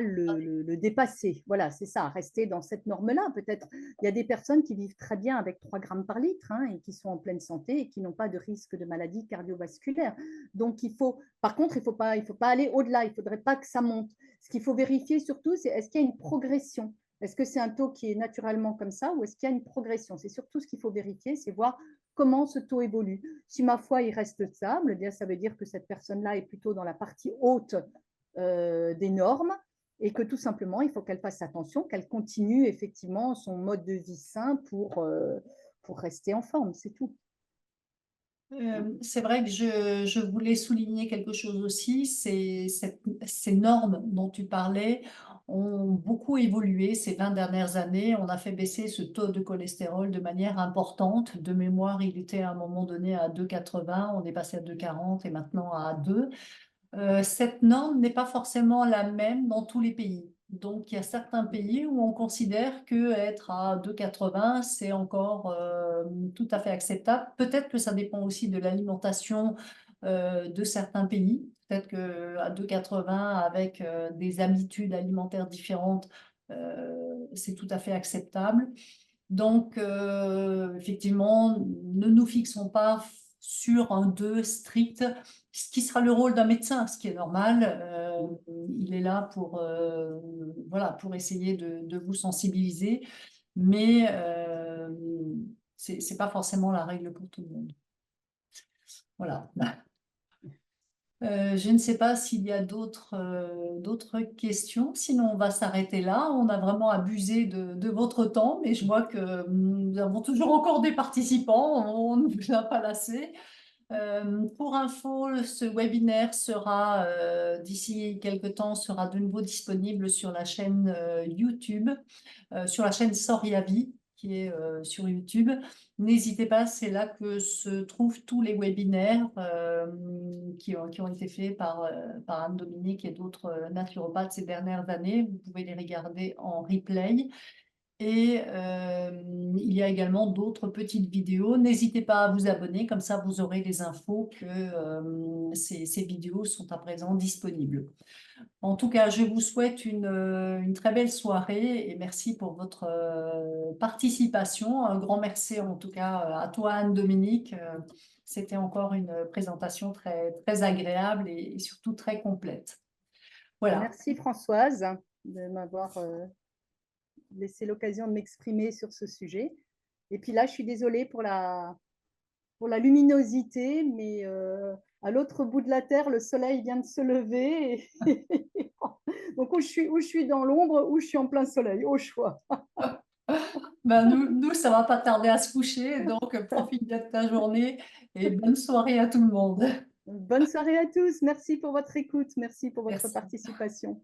le dépasser. Voilà, c'est ça, rester dans cette norme-là. Peut-être, il y a des personnes qui vivent très bien avec 3 grammes par litre hein, et qui sont en pleine santé et qui n'ont pas de risque de maladie cardiovasculaire. Donc, par contre, il ne faut pas aller au-delà, il ne faudrait pas que ça monte. Ce qu'il faut vérifier surtout, c'est est-ce qu'il y a une progression? Est-ce que c'est un taux qui est naturellement comme ça ou est-ce qu'il y a une progression? C'est surtout ce qu'il faut vérifier, c'est voir comment ce taux évolue. Si ma foi, il reste stable, eh bien, ça veut dire que cette personne-là est plutôt dans la partie haute des normes et que tout simplement, il faut qu'elle fasse attention, qu'elle continue effectivement son mode de vie sain pour rester en forme, c'est tout. C'est vrai que je voulais souligner quelque chose aussi, ces normes dont tu parlais ont beaucoup évolué ces 20 dernières années. On a fait baisser ce taux de cholestérol de manière importante. De mémoire, il était à un moment donné à 2,80, on est passé à 2,40 et maintenant à 2. Cette norme n'est pas forcément la même dans tous les pays. Donc, il y a certains pays où on considère qu'être à 2,80, c'est encore tout à fait acceptable. Peut-être que ça dépend aussi de l'alimentation de certains pays. Peut-être qu'à 2,80, avec des habitudes alimentaires différentes, c'est tout à fait acceptable. Donc, effectivement, ne nous fixons pas sur un 2 strict, ce qui sera le rôle d'un médecin, ce qui est normal. Il est là voilà, pour essayer de vous sensibiliser, mais ce n'est pas forcément la règle pour tout le monde. Voilà. Je ne sais pas s'il y a d'autres questions. Sinon, on va s'arrêter là. On a vraiment abusé de votre temps, mais je vois que nous avons toujours encore des participants. On ne vous a pas lassé. Pour info, ce webinaire sera, d'ici quelques temps, sera de nouveau disponible sur la chaîne YouTube, sur la chaîne Soriavi, qui est sur YouTube. N'hésitez pas, c'est là que se trouvent tous les webinaires qui ont été faits par Anne-Dominique et d'autres naturopathes ces dernières années. Vous pouvez les regarder en replay. Et il y a également d'autres petites vidéos. N'hésitez pas à vous abonner, comme ça vous aurez les infos que ces vidéos sont à présent disponibles. En tout cas, je vous souhaite une très belle soirée et merci pour votre participation. Un grand merci en tout cas à toi, Anne-Dominique. C'était encore une présentation très, très agréable et surtout très complète. Voilà. Merci Françoise de m'avoir laissé l'occasion de m'exprimer sur ce sujet. Et puis là, je suis désolée pour la luminosité, mais à l'autre bout de la Terre, le soleil vient de se lever. Donc, où je suis dans l'ombre, ou je suis en plein soleil, au choix. Ben nous, ça va pas tarder à se coucher, donc profite de ta journée et bonne soirée à tout le monde. Bonne soirée à tous. Merci pour votre écoute. Merci pour votre Merci. participation.